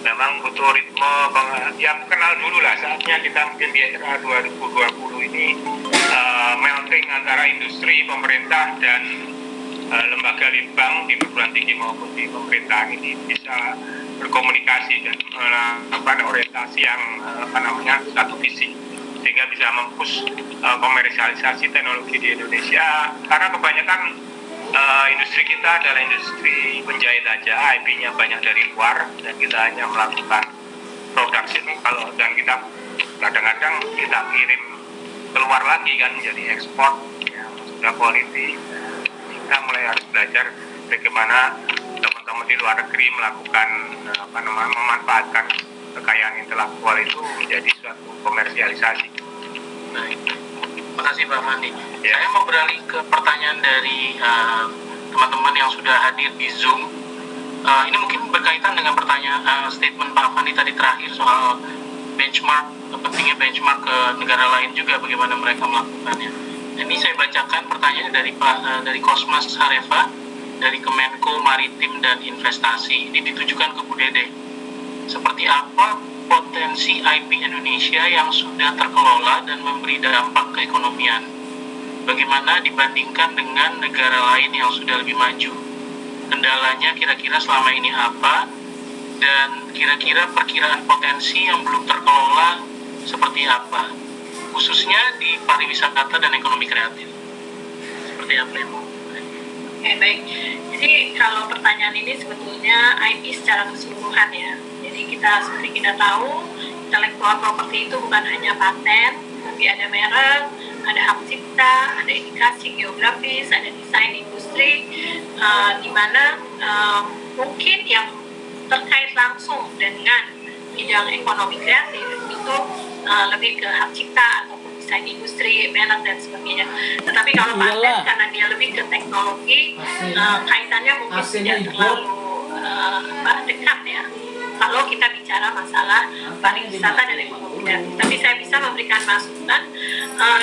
memang butuh ritme yang kenal dulu lah, saatnya kita mungkin di era 2020 ini melting antara industri, pemerintah dan lembaga litbang di perguruan tinggi maupun di pemerintah ini bisa berkomunikasi dan melakukan orientasi yang satu visi, sehingga bisa mempush komersialisasi teknologi di Indonesia. Karena kebanyakan industri kita adalah industri penjahit aja, IP-nya banyak dari luar, dan kita hanya melakukan production. Dan kita kadang-kadang kita kirim keluar lagi kan, jadi ekspor yang sudah quality. Kita mulai harus belajar bagaimana teman-teman di luar negeri melakukan memanfaatkan kekayaan intelektual itu menjadi suatu komersialisasi. Baik, terima kasih Pak Fandi. Ya. Saya mau beralih ke pertanyaan dari teman-teman yang sudah hadir di Zoom. Ini mungkin berkaitan dengan pertanyaan statement Pak Fandi tadi terakhir soal benchmark, pentingnya benchmark ke negara lain juga, bagaimana mereka melakukannya. Ini saya bacakan pertanyaan dari Kosmas Hareva dari Kemenko Maritim dan Investasi. Ini ditujukan ke Bu Dede. Seperti apa potensi IP Indonesia yang sudah terkelola dan memberi dampak keekonomian? Bagaimana dibandingkan dengan negara lain yang sudah lebih maju? Kendalanya kira-kira selama ini apa? Dan kira-kira perkiraan potensi yang belum terkelola seperti apa? Khususnya di pariwisata dan ekonomi kreatif. Seperti apa ya? Oke, baik. Jadi kalau pertanyaan ini sebetulnya IP secara keseluruhan ya. Jadi seperti kita tahu, intellectual property itu bukan hanya paten, tapi ada merek, ada hak cipta, ada indikasi geografis, ada desain industri, di mana mungkin yang terkait langsung dengan bidang ekonomi kreatif itu lebih ke hak cipta ataupun desain industri, merek dan sebagainya. Tetapi kalau paten karena dia lebih ke teknologi, kaitannya mungkin tidak terlalu dekat ya. Kalau kita bicara masalah pariwisata dan ekonomi kreatif, tapi saya bisa memberikan masukan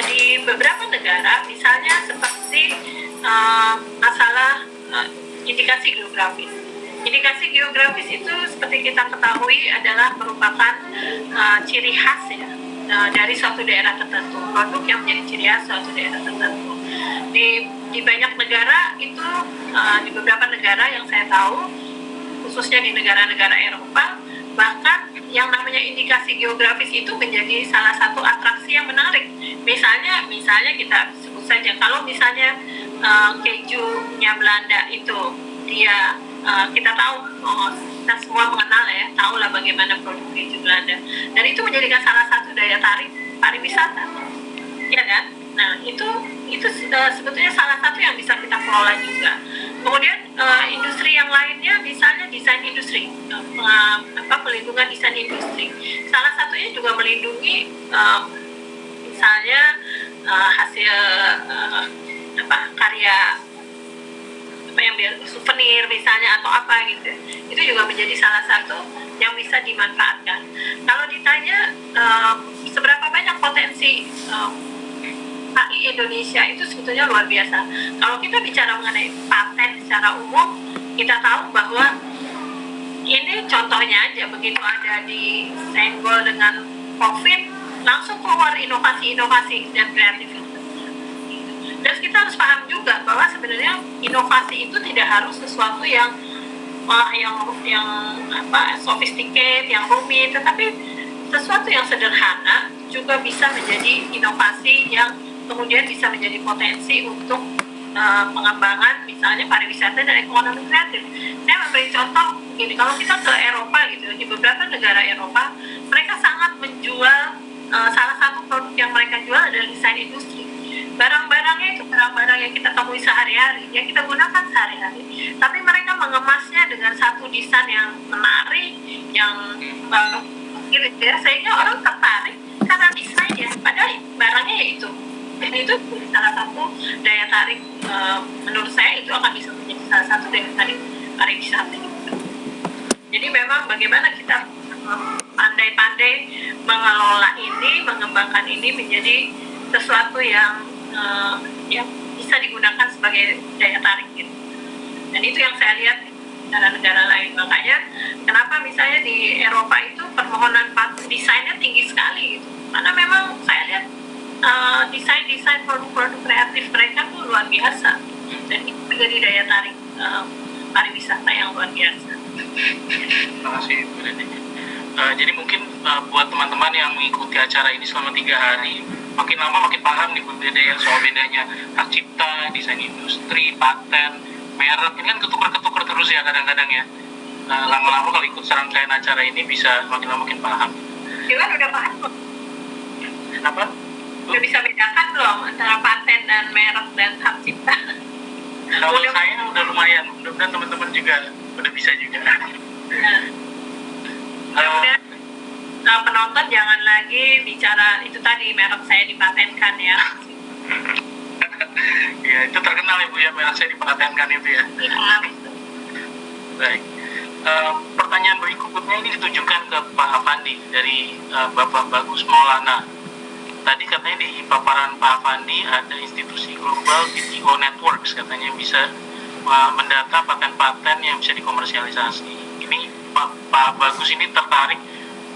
di beberapa negara, misalnya seperti masalah indikasi geografis. Indikasi geografis itu seperti kita ketahui adalah merupakan ciri khas ya dari suatu daerah tertentu, produk yang menjadi ciri khas suatu daerah tertentu. Di banyak negara itu, di beberapa negara yang saya tahu, khususnya di negara-negara Eropa, bahkan yang namanya indikasi geografis itu menjadi salah satu atraksi yang menarik. Misalnya kita sebut saja, kalau misalnya kejunya Belanda itu dia kita tahu, kita semua mengenal ya, tahulah bagaimana produk keju Belanda, dan itu menjadikan salah satu daya tarik pariwisata, ya kan? Nah itu sebetulnya salah satu yang bisa kita kelola juga. Kemudian industri yang lainnya, misalnya desain industri, pelindungan desain industri, salah satunya juga melindungi misalnya hasil karya yang souvenir misalnya atau apa gitu, itu juga menjadi salah satu yang bisa dimanfaatkan. Kalau ditanya seberapa banyak potensi AI Indonesia, itu sebetulnya luar biasa. Kalau kita bicara mengenai paten secara umum, kita tahu bahwa ini contohnya aja, begitu ada di senggol dengan COVID, langsung keluar inovasi-inovasi dan kreativitas. Dan kita harus paham juga bahwa sebenarnya inovasi itu tidak harus sesuatu yang sophisticated, yang rumit, tetapi sesuatu yang sederhana juga bisa menjadi inovasi yang kemudian bisa menjadi potensi untuk pengembangan misalnya pariwisata dan ekonomi kreatif. Saya memberi contoh gini, kalau kita ke Eropa gitu, di beberapa negara Eropa mereka sangat menjual salah satu produk yang mereka jual adalah desain industri. Barang-barangnya itu barang-barang yang kita temui sehari-hari, yang kita gunakan sehari-hari, tapi mereka mengemasnya dengan satu desain yang menarik, yang gitu ya, sehingga orang tertarik karena desainnya, padahal barangnya ya itu. Dan itu salah satu daya tarik, menurut saya itu akan bisa menjadi salah satu daya tarik pariwisata. Jadi memang bagaimana kita pandai-pandai mengelola ini, mengembangkan ini menjadi sesuatu yang bisa digunakan sebagai daya tarik gitu. Dan itu yang saya lihat di negara-negara lain. Makanya kenapa misalnya di Eropa itu permohonan paten desainnya tinggi sekali gitu. Karena memang saya lihat desain produk-produk kreatif mereka tuh luar biasa. Dan itu menjadi daya tarik pariwisata yang luar biasa. Terima kasih Bu Dede. Jadi mungkin buat teman-teman yang mengikuti acara ini selama 3 hari, makin lama makin paham nih Bu Dede ya soal bedanya hak cipta, desain industri, paten, merek. Ini kan ketuker-ketuker terus ya kadang-kadang ya. Lama-lama kalau ikut serangkaian acara ini bisa makin lama makin paham. Iwan udah paham kok? Kenapa? Udah bisa bedakan belum antara paten dan merek dan hak cipta? Kalau saya udah lumayan, mudah-mudahan teman-teman juga udah bisa juga. Nah, penonton jangan lagi bicara itu tadi merek saya dipatenkan ya. Ya itu terkenal ya Bu ya, merek saya dipatenkan itu ya. Iya. Baik. Pertanyaan berikutnya ini ditujukan ke Pak Afandi dari Bapak Bagus Maulana. Tadi katanya di paparan Pak Afandi ada institusi global BTO Networks katanya bisa mendata paten-paten yang bisa dikomersialisasi. Ini Pak Bagus ini tertarik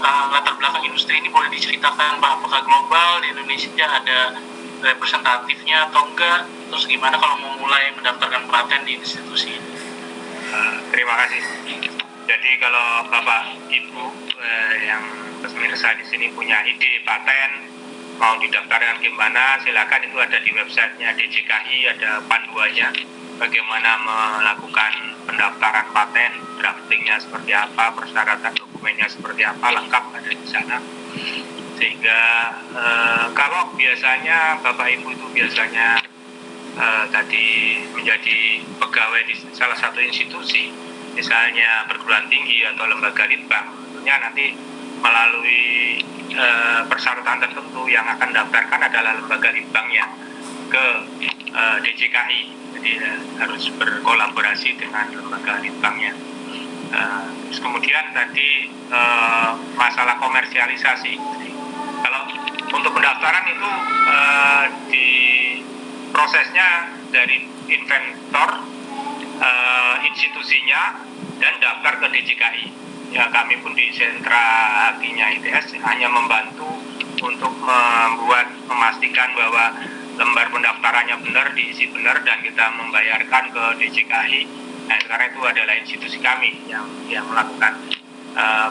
latar belakang industri ini, boleh diceritakan Pak, apakah global di Indonesia ada representatifnya atau enggak? Terus gimana kalau mau mulai mendaftarkan paten di institusi ini? Terima kasih. Jadi kalau Bapak Ibu yang pemirsa di sini punya ide paten, mau didaftarkan gimana, silakan, itu ada di websitenya DJKI, ada panduannya bagaimana melakukan pendaftaran paten, draftingnya seperti apa, persyaratan dokumennya seperti apa, lengkap ada di sana. Sehingga kalau biasanya Bapak Ibu itu biasanya tadi menjadi pegawai di salah satu institusi, misalnya perguruan tinggi atau lembaga litbang, tentunya nanti melalui persyaratan tertentu yang akan daftarkan adalah lembaga litbangnya ke DJKI. Jadi harus berkolaborasi dengan lembaga litbangnya. Terus kemudian tadi masalah komersialisasi. Kalau untuk pendaftaran itu di prosesnya dari inventor, institusinya, dan daftar ke DJKI. Ya, kami pun di sentra haknya ITS hanya membantu untuk memastikan bahwa lembar pendaftarannya benar, diisi benar, dan kita membayarkan ke DJKI. Nah, karena itu adalah institusi kami yang melakukan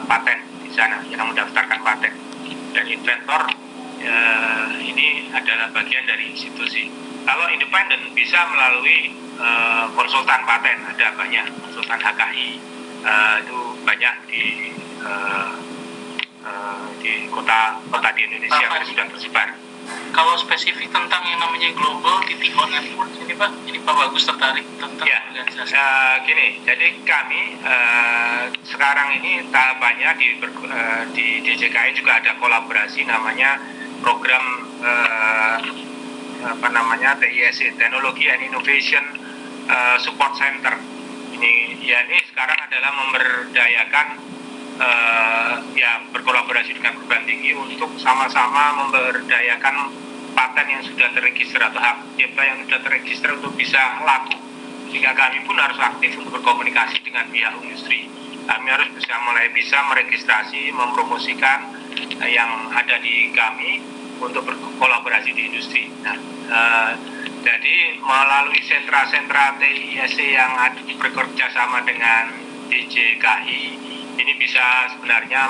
paten di sana, yang mendaftarkan paten. Dan inventor ini adalah bagian dari institusi. Kalau independen bisa melalui konsultan paten, ada banyak konsultan HKI. Itu banyak di kota di Indonesia yang sudah tersebar. Kalau spesifik tentang yang namanya Global BTO Network ini Pak, ini Pak Bagus tertarik tentang ya, organisasi. Gini, jadi kami sekarang ini tahapannya di DJKI juga ada kolaborasi namanya program TISC, Technology and Innovation Support Center. Ini sekarang adalah memberdayakan berkolaborasi dengan perguruan tinggi untuk sama-sama memberdayakan paten yang sudah terregister atau hak cipta yang sudah terregister untuk bisa laku. Sehingga kami pun harus aktif untuk berkomunikasi dengan pihak industri. Kami harus bisa meregistrasi, mempromosikan yang ada di kami untuk berkolaborasi di industri. Nah, Jadi melalui sentra-sentra TISC yang bekerja sama dengan DJKI, ini bisa sebenarnya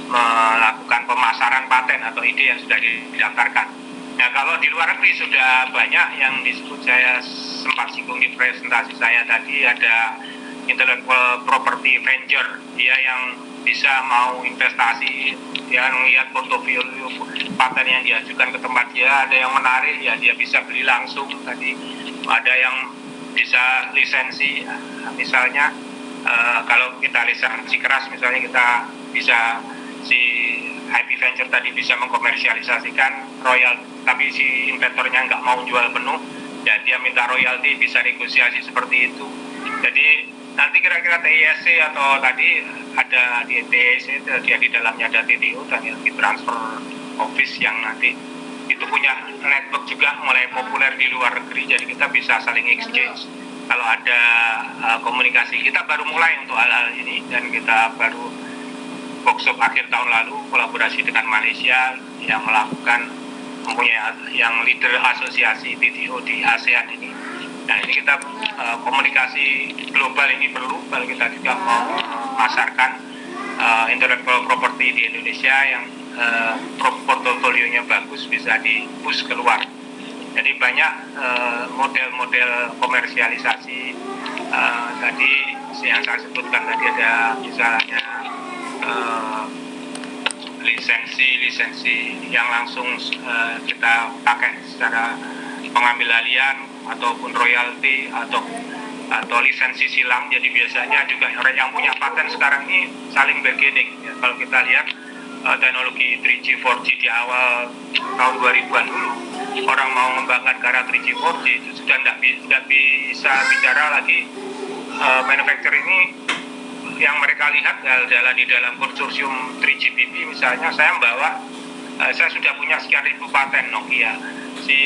melakukan pemasaran paten atau ide yang sudah didaftarkan. Nah, kalau di luar negeri sudah banyak yang disebut, saya sempat singgung di presentasi saya tadi, ada intellectual property venture, dia yang bisa mau investasi, dia melihat portofolio paten yang diajukan ke tempat dia, ada yang menarik, ya dia bisa beli langsung tadi, ada yang bisa lisensi, misalnya kalau kita lisensi keras, misalnya kita bisa, si IP Venture tadi bisa mengkomersialisasikan royal, tapi si inventornya nggak mau jual penuh, ya dia minta royalti, bisa negosiasi seperti itu. Jadi nanti kira-kira TISC atau tadi ada di TISC, dia di dalamnya ada TTO dan di transfer office yang nanti itu punya network juga mulai populer di luar negeri, jadi kita bisa saling exchange. Kalau ada komunikasi, kita baru mulai untuk hal-hal ini, dan kita baru workshop akhir tahun lalu kolaborasi dengan Malaysia yang melakukan, mempunyai yang leader asosiasi TTO di ASEAN ini. Nah, ini kita komunikasi global ini perlu kalau kita juga mau memasarkan intellectual property di Indonesia yang portofolionya bagus, bisa di-push keluar. Jadi banyak model-model komersialisasi tadi yang saya sebutkan tadi, ada misalnya lisensi yang langsung kita pakai secara pengambil alian ataupun royalti atau lisensi silang. Jadi biasanya juga orang yang punya paten sekarang ini saling bergening. Ya, kalau kita lihat teknologi 3G 4G di awal tahun 2000-an dulu, orang mau mengembangkan ke arah 3G 4G itu sudah tidak bisa bicara lagi manufacturer ini. Yang mereka lihat adalah di dalam konsorsium 3GPP misalnya, saya sudah punya sekian ribu paten Nokia, si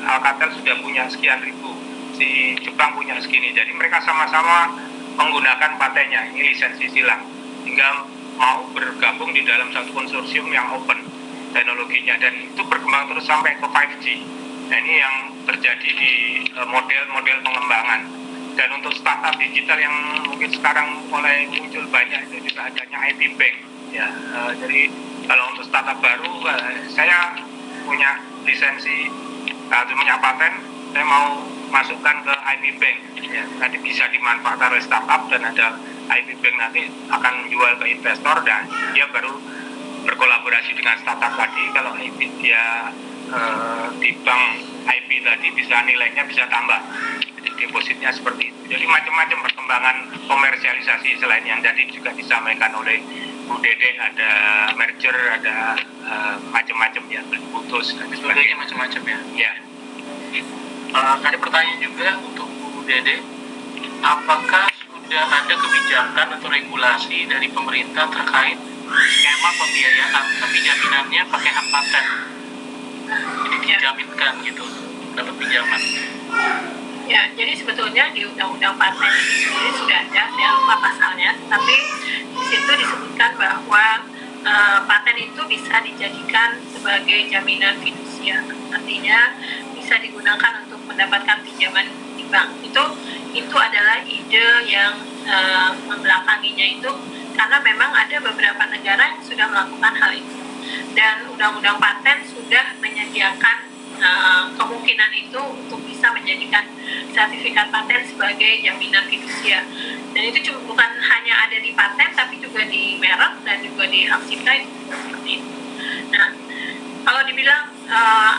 Alcatel sudah punya sekian ribu, si Jepang punya segini. Jadi mereka sama-sama menggunakan patennya, ini lisensi silang, hingga mau bergabung di dalam satu konsorsium yang open teknologinya, dan itu berkembang terus sampai ke 5G. Nah, ini yang terjadi di model-model pengembangan. Dan untuk startup digital yang mungkin sekarang mulai muncul banyak, itu juga adanya IP Bank. Ya, jadi kalau untuk startup baru, saya punya lisensi, punya paten, saya mau masukkan ke IP Bank. Ya, nanti bisa dimanfaatkan oleh startup, dan ada IP Bank nanti akan jual ke investor, dan dia baru berkolaborasi dengan startup tadi. Kalau dia di bank IP tadi bisa nilainya bisa tambah, depositnya seperti itu. Jadi macam-macam perkembangan komersialisasi selain yang tadi juga disampaikan oleh Bu Dede, ada merger, ada macam-macam ya, putus dan sebagainya, macam-macam ya. Ya. Ada pertanyaan juga untuk Bu Dede, apakah sudah ada kebijakan atau regulasi dari pemerintah terkait skema pembiayaan tapi jaminannya pakai hak paten, jadi dijaminkan gitu dapat pinjaman? Ya, jadi sebetulnya di Undang-Undang Paten ini sendiri sudah ada, saya lupa pasalnya, tapi di situ disebutkan bahwa paten itu bisa dijadikan sebagai jaminan fidusia, artinya bisa digunakan untuk mendapatkan pinjaman di bank. Itu adalah ide yang membelakanginya itu, karena memang ada beberapa negara yang sudah melakukan hal itu, dan Undang-Undang Paten sudah menyediakan kemungkinan itu untuk bisa menjadikan sertifikat paten sebagai jaminan fidusia. Dan itu bukan hanya ada di paten, tapi juga di merek dan juga di hak cipta, itu seperti itu. Nah, kalau dibilang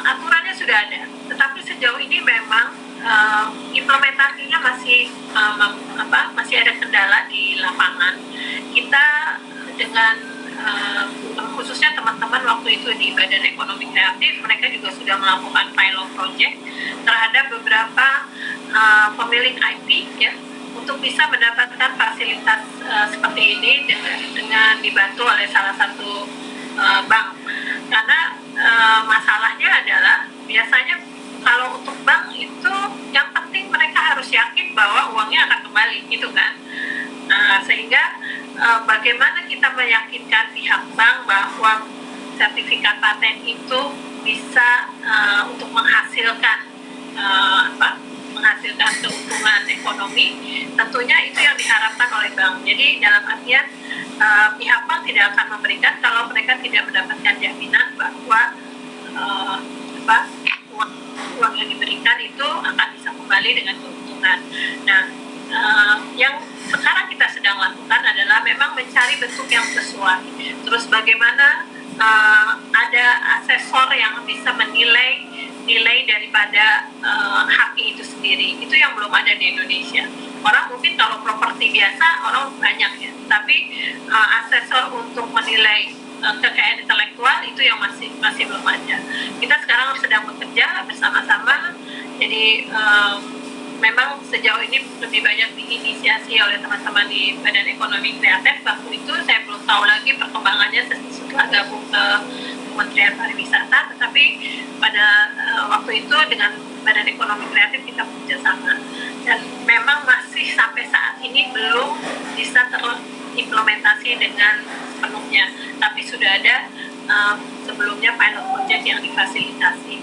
aturannya sudah ada, tetapi sejauh ini memang implementasinya masih ada kendala di lapangan. Kita dengan khususnya teman-teman waktu itu di Badan Ekonomi Kreatif, mereka juga sudah melakukan pilot project terhadap beberapa pemilik IP ya, untuk bisa mendapatkan fasilitas seperti ini dengan dibantu oleh salah satu bank. Karena masalahnya adalah biasanya kalau untuk bank itu yang penting mereka harus yakin bahwa uangnya akan kembali, gitu kan. Sehingga bagaimana kita meyakinkan pihak bank bahwa sertifikat paten itu bisa untuk menghasilkan menghasilkan keuntungan ekonomi, tentunya itu yang diharapkan oleh bank. Jadi dalam artian pihak bank tidak akan memberikan kalau mereka tidak mendapatkan jaminan bahwa uang yang diberikan itu akan bisa kembali dengan keuntungan. Nah, yang sekarang kita sedang lakukan adalah memang mencari bentuk yang sesuai. Terus bagaimana ada asesor yang bisa menilai nilai daripada HQ itu sendiri. Itu yang belum ada di Indonesia. Orang mungkin kalau properti biasa orang banyak ya, tapi asesor untuk menilai kekayaan intelektual itu yang masih belum ada. Kita sekarang sedang bekerja bersama-sama. Jadi memang sejauh ini lebih banyak diinisiasi oleh teman-teman di Badan Ekonomi Kreatif. Waktu itu saya belum tahu lagi perkembangannya setelah gabung ke Kementerian Pariwisata, tetapi pada waktu itu dengan Badan Ekonomi Kreatif kita bekerjasama, dan memang masih sampai saat ini belum bisa terimplementasi dengan sepenuhnya, tapi sudah ada sebelumnya pilot project yang difasilitasi.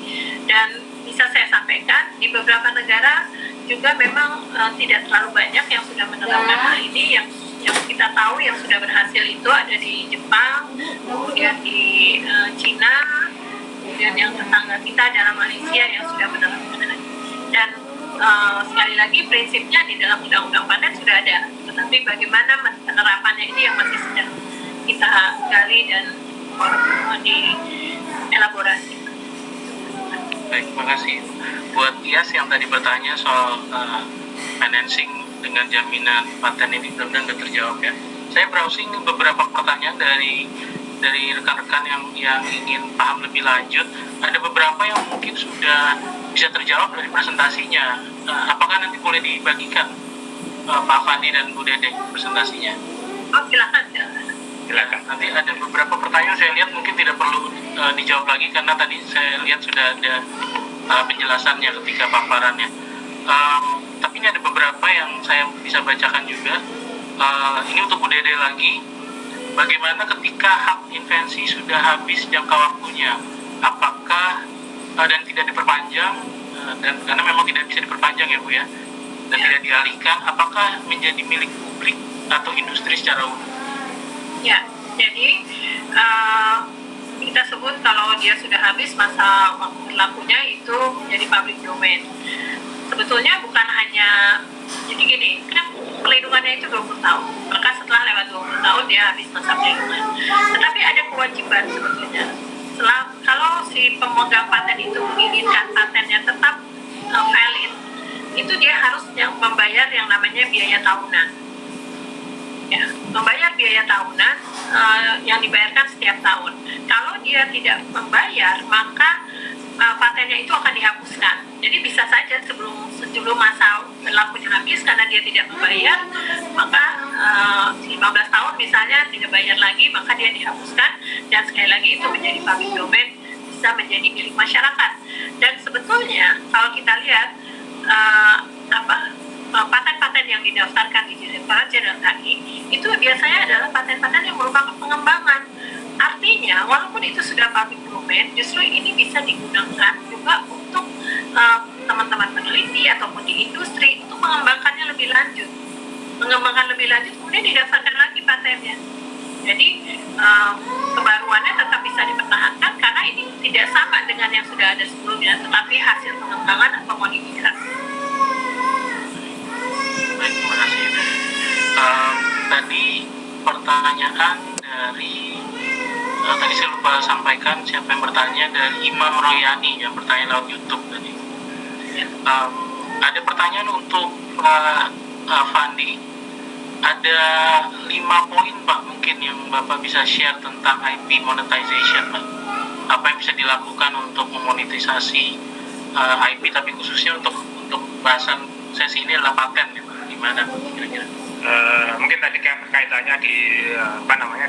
Dan bisa saya sampaikan di beberapa negara juga memang tidak terlalu banyak yang sudah menerapkan hal ini. Yang kita tahu yang sudah berhasil itu ada di Jepang, kemudian di Cina, kemudian yang tetangga kita adalah Malaysia yang sudah menerapkan hal ini. Dan sekali lagi prinsipnya di dalam undang-undang paten sudah ada, tetapi bagaimana penerapannya ini yang masih sedang kita gali dan dielaborasi. Baik, terima kasih. Buat Tias yang tadi bertanya soal financing dengan jaminan paten ini mudah-mudahan sudah terjawab ya. Saya browsing beberapa pertanyaan dari rekan-rekan yang ingin paham lebih lanjut. Ada beberapa yang mungkin sudah bisa terjawab dari presentasinya. Apakah nanti boleh dibagikan Pak Fandi dan Bu Dede presentasinya? Oh, silakan. Silakan. Nanti ada beberapa pertanyaan saya lihat mungkin tidak perlu dijawab lagi karena tadi saya lihat sudah ada penjelasannya ketika paparannya. Tapi ini ada beberapa yang saya bisa bacakan juga. Ini untuk Bu Dede lagi. Bagaimana ketika hak invensi sudah habis jangka waktunya? Apakah dan tidak diperpanjang, dan karena memang tidak bisa diperpanjang ya Bu ya, dan tidak dialihkan, apakah menjadi milik publik atau industri secara umum? Ya, jadi kita sebut kalau dia sudah habis masa waktu berlakunya itu menjadi public domain. Sebetulnya bukan hanya, jadi gini, kan perlindungannya itu 20 tahun, maka setelah lewat 20 tahun dia habis masa perlindungan. Tetapi ada kewajiban sebetulnya. Kalau si pemegang paten itu menginginkan patennya tetap valid, itu dia harus membayar yang namanya biaya tahunan. Ya, membayar biaya tahunan yang dibayarkan setiap tahun. Kalau dia tidak membayar, maka patennya itu akan dihapuskan. Jadi bisa saja sebelum masa berlakunya habis karena dia tidak membayar, maka 15 tahun misalnya tidak bayar lagi, maka dia dihapuskan, dan sekali lagi itu menjadi public domain, bisa menjadi milik masyarakat. Dan sebetulnya kalau kita lihat paten-paten yang didaftarkan di Direktorat Jenderal KI itu biasanya adalah paten-paten yang merupakan pengembangan. Artinya walaupun itu sudah public domain, justru ini bisa digunakan juga untuk teman-teman peneliti ataupun di industri untuk mengembangkannya lebih lanjut. Kemudian didaftarkan lagi patennya. Jadi kebaruannya tetap bisa dipertahankan karena ini tidak sama dengan yang sudah ada sebelumnya, tetapi hasil pengembangan atau modifikasi. Baik, terima kasih. Tadi pertanyaan dari tadi saya lupa sampaikan siapa yang bertanya, dari Imam Royani yang bertanya lewat YouTube tadi. Ada pertanyaan untuk Pak Fandi. Ada 5 poin Pak mungkin yang Bapak bisa share tentang IP monetization Pak. Apa yang bisa dilakukan untuk memonetisasi IP, tapi khususnya untuk bahasan sesi ini adalah paten ya Pak. Gimana kira-kira? Mungkin tadi kaitannya di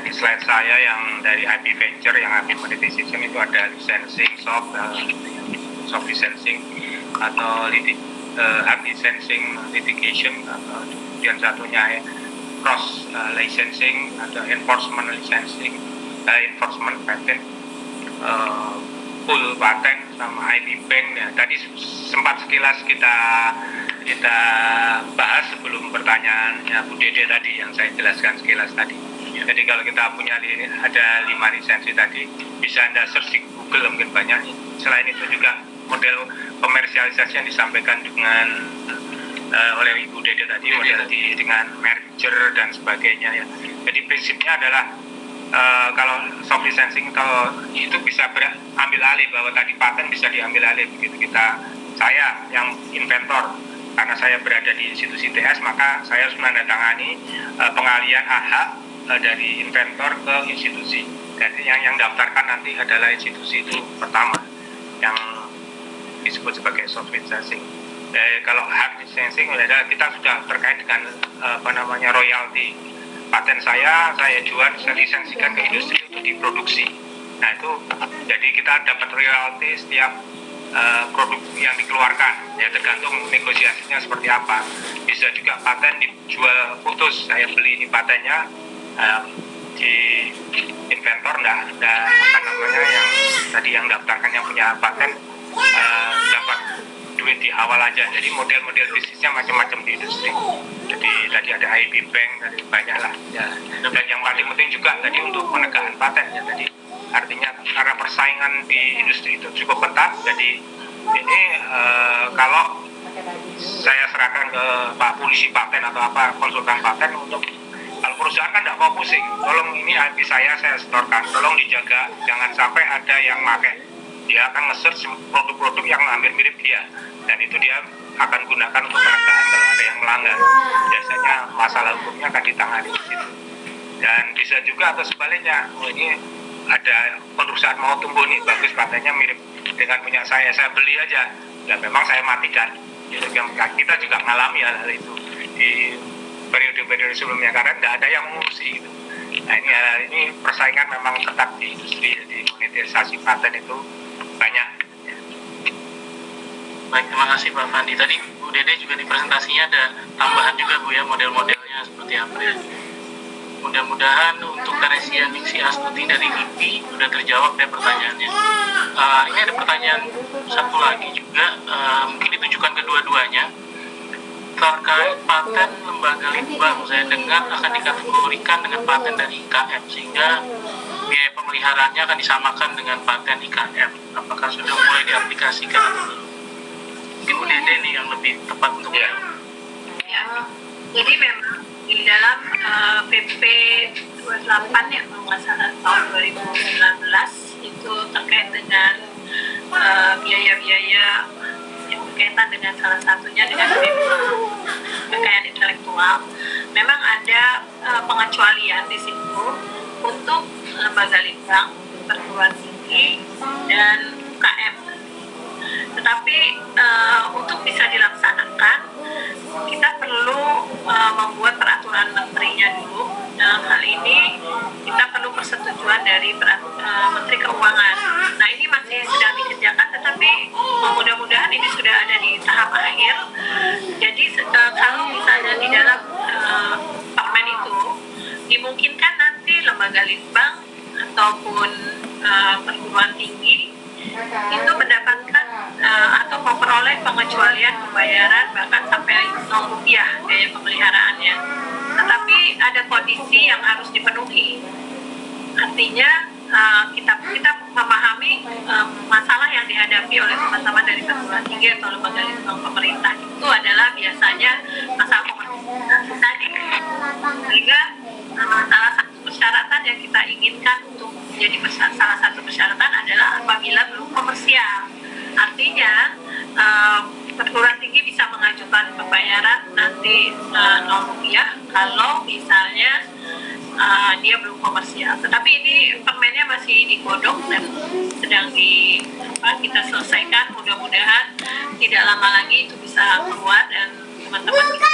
di slide saya yang dari IP venture, yang IP monetization itu ada licensing, soft licensing atau hard licensing litigation, kemudian satunya ya cross licensing, ada enforcement licensing, enforcement patent. pool paten sama IP Bank. Ya, tadi sempat sekilas kita bahas sebelum pertanyaannya Bu Dede tadi yang saya jelaskan sekilas tadi. Jadi kalau kita punya ada 5 lisensi tadi, bisa Anda search di Google mungkin banyak. Selain itu juga model komersialisasi yang disampaikan oleh Ibu Dede tadi, model dengan merger dan sebagainya ya. Jadi prinsipnya adalah kalau soft licensing kalau itu bisa ambil alih, bahwa tadi paten bisa diambil alih begitu saya yang inventor, karena saya berada di institusi TS, maka saya harus menandatangani pengalihan hak dari inventor ke institusi. Jadi yang daftarkan nanti adalah institusi itu pertama yang disebut sebagai soft licensing. Kalau hard licensing adalah kita sudah terkait dengan royalti paten saya jual, saya lisensikan ke industri untuk diproduksi. Nah itu jadi kita dapat royalti setiap produk yang dikeluarkan, ya tergantung negosiasinya seperti apa. Bisa juga paten dijual putus, saya beli ini patennya di inventor, yang tadi yang daftarkan yang punya paten dapat duit di awal aja. Jadi model-model bisnisnya macam-macam di industri. Jadi tadi ada IP Bank, tadi banyak lah ya. Dan yang paling penting juga tadi untuk penegakan paten ya tadi, artinya karena persaingan di industri itu cukup ketat. Jadi ini kalau saya serahkan ke Pak Polisi Paten atau apa konsultan paten, untuk kalau perusahaan kan tidak mau pusing, tolong ini IP saya setorkan, tolong dijaga jangan sampai ada yang pakai. Dia akan nge-search produk-produk yang hampir mirip dia, dan itu dia akan gunakan untuk penegakan kalau ada yang melanggar. Biasanya masalah hukumnya akan ditangani di situ. Dan bisa juga atau sebaliknya, ini ada perusahaan mau tumbuh nih, bagus patennya mirip dengan punya saya beli aja, dan memang saya matikan. Gitu. Kita juga mengalami hal itu di periode-periode sebelumnya, karena tidak ada yang mengurusi gitu. Nah ini persaingan memang ketat di industri, jadi monetisasi paten itu banyak. Baik, terima kasih Pak Fandi. Tadi Bu Dede juga di presentasinya ada tambahan juga Bu ya, model-modelnya seperti apa ya. Mudah-mudahan untuk Teresia Ningsi Astuti dari IPI sudah terjawab ya pertanyaannya. Ini ada pertanyaan satu lagi juga, mungkin ditujukan kedua-duanya. Terkait paten lembaga litbang, saya dengar akan dikategorikan dengan paten dari IKM, sehingga biaya pemeliharaannya akan disamakan dengan paten IKM. Apakah sudah mulai diaplikasikan atau belum? Mungkin Bu Dede nih yang lebih tepat untuk ya. Jadi memang di dalam PP 28 ya kalau nggak salah tahun 2019 itu terkait dengan biaya-biaya yang berkaitan dengan salah satunya dengan kekayaan intelektual. Memang ada pengecualian di situ untuk lembaga litbang, perguruan tinggi, dan UKM. Tetapi untuk bisa dilaksanakan, kita perlu membuat peraturan menterinya dulu. Dalam hal ini kita perlu persetujuan dari Menteri Keuangan. Nah ini masih sedang dikerjakan, tetapi mudah-mudahan ini sudah ada di tahap akhir. Jadi kalau misalnya di dalam permen itu dimungkinkan nanti lembaga litbang ataupun perguruan tinggi itu mendapatkan atau memperoleh pengecualian pembayaran bahkan sampai Rp0 biaya pemeliharaannya. Tetapi ada kondisi yang harus dipenuhi. Artinya kita memahami masalah yang dihadapi oleh teman-teman dari perguruan tinggi atau lembaga litbang pemerintah itu adalah biasanya masalah komersialisasi tadi. Sehingga salah satu persyaratan yang kita inginkan untuk menjadi salah satu persyaratan adalah apabila belum komersial. Artinya perguruan tinggi bisa mengajukan pembayaran nanti Rp0 kalau misalnya dia belum komersial. Tetapi ini permennya masih digodok dan sedang kita selesaikan. Mudah-mudahan tidak lama lagi itu bisa keluar dan teman-teman bisa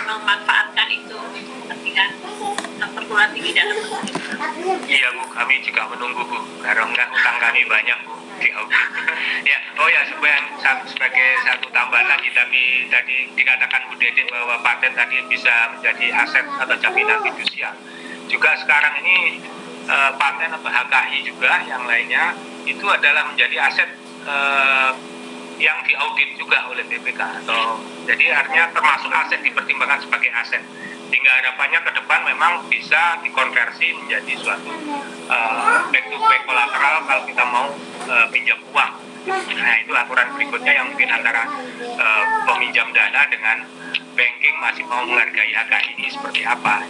memanfaatkan itu untuk kepentingan perguruan tinggi dan Iya Bu, kami juga menunggu Bu, karena enggak utang kami banyak Bu di ya, sebagai satu tambahan lagi, tapi tadi dikatakan Bu Dede bahwa paten tadi bisa menjadi aset atau jaminan fidusial. Juga sekarang ini paten atau HKI juga yang lainnya itu adalah menjadi aset yang diaudit juga oleh BPK, atau jadi artinya termasuk aset, dipertimbangkan sebagai aset, sehingga harapannya ke depan memang bisa dikonversi menjadi suatu back to back kolateral kalau kita mau pinjam uang. Nah, itu aturan berikutnya yang mungkin antara peminjam dana dengan banking masih mau menghargai HKI ini seperti apa.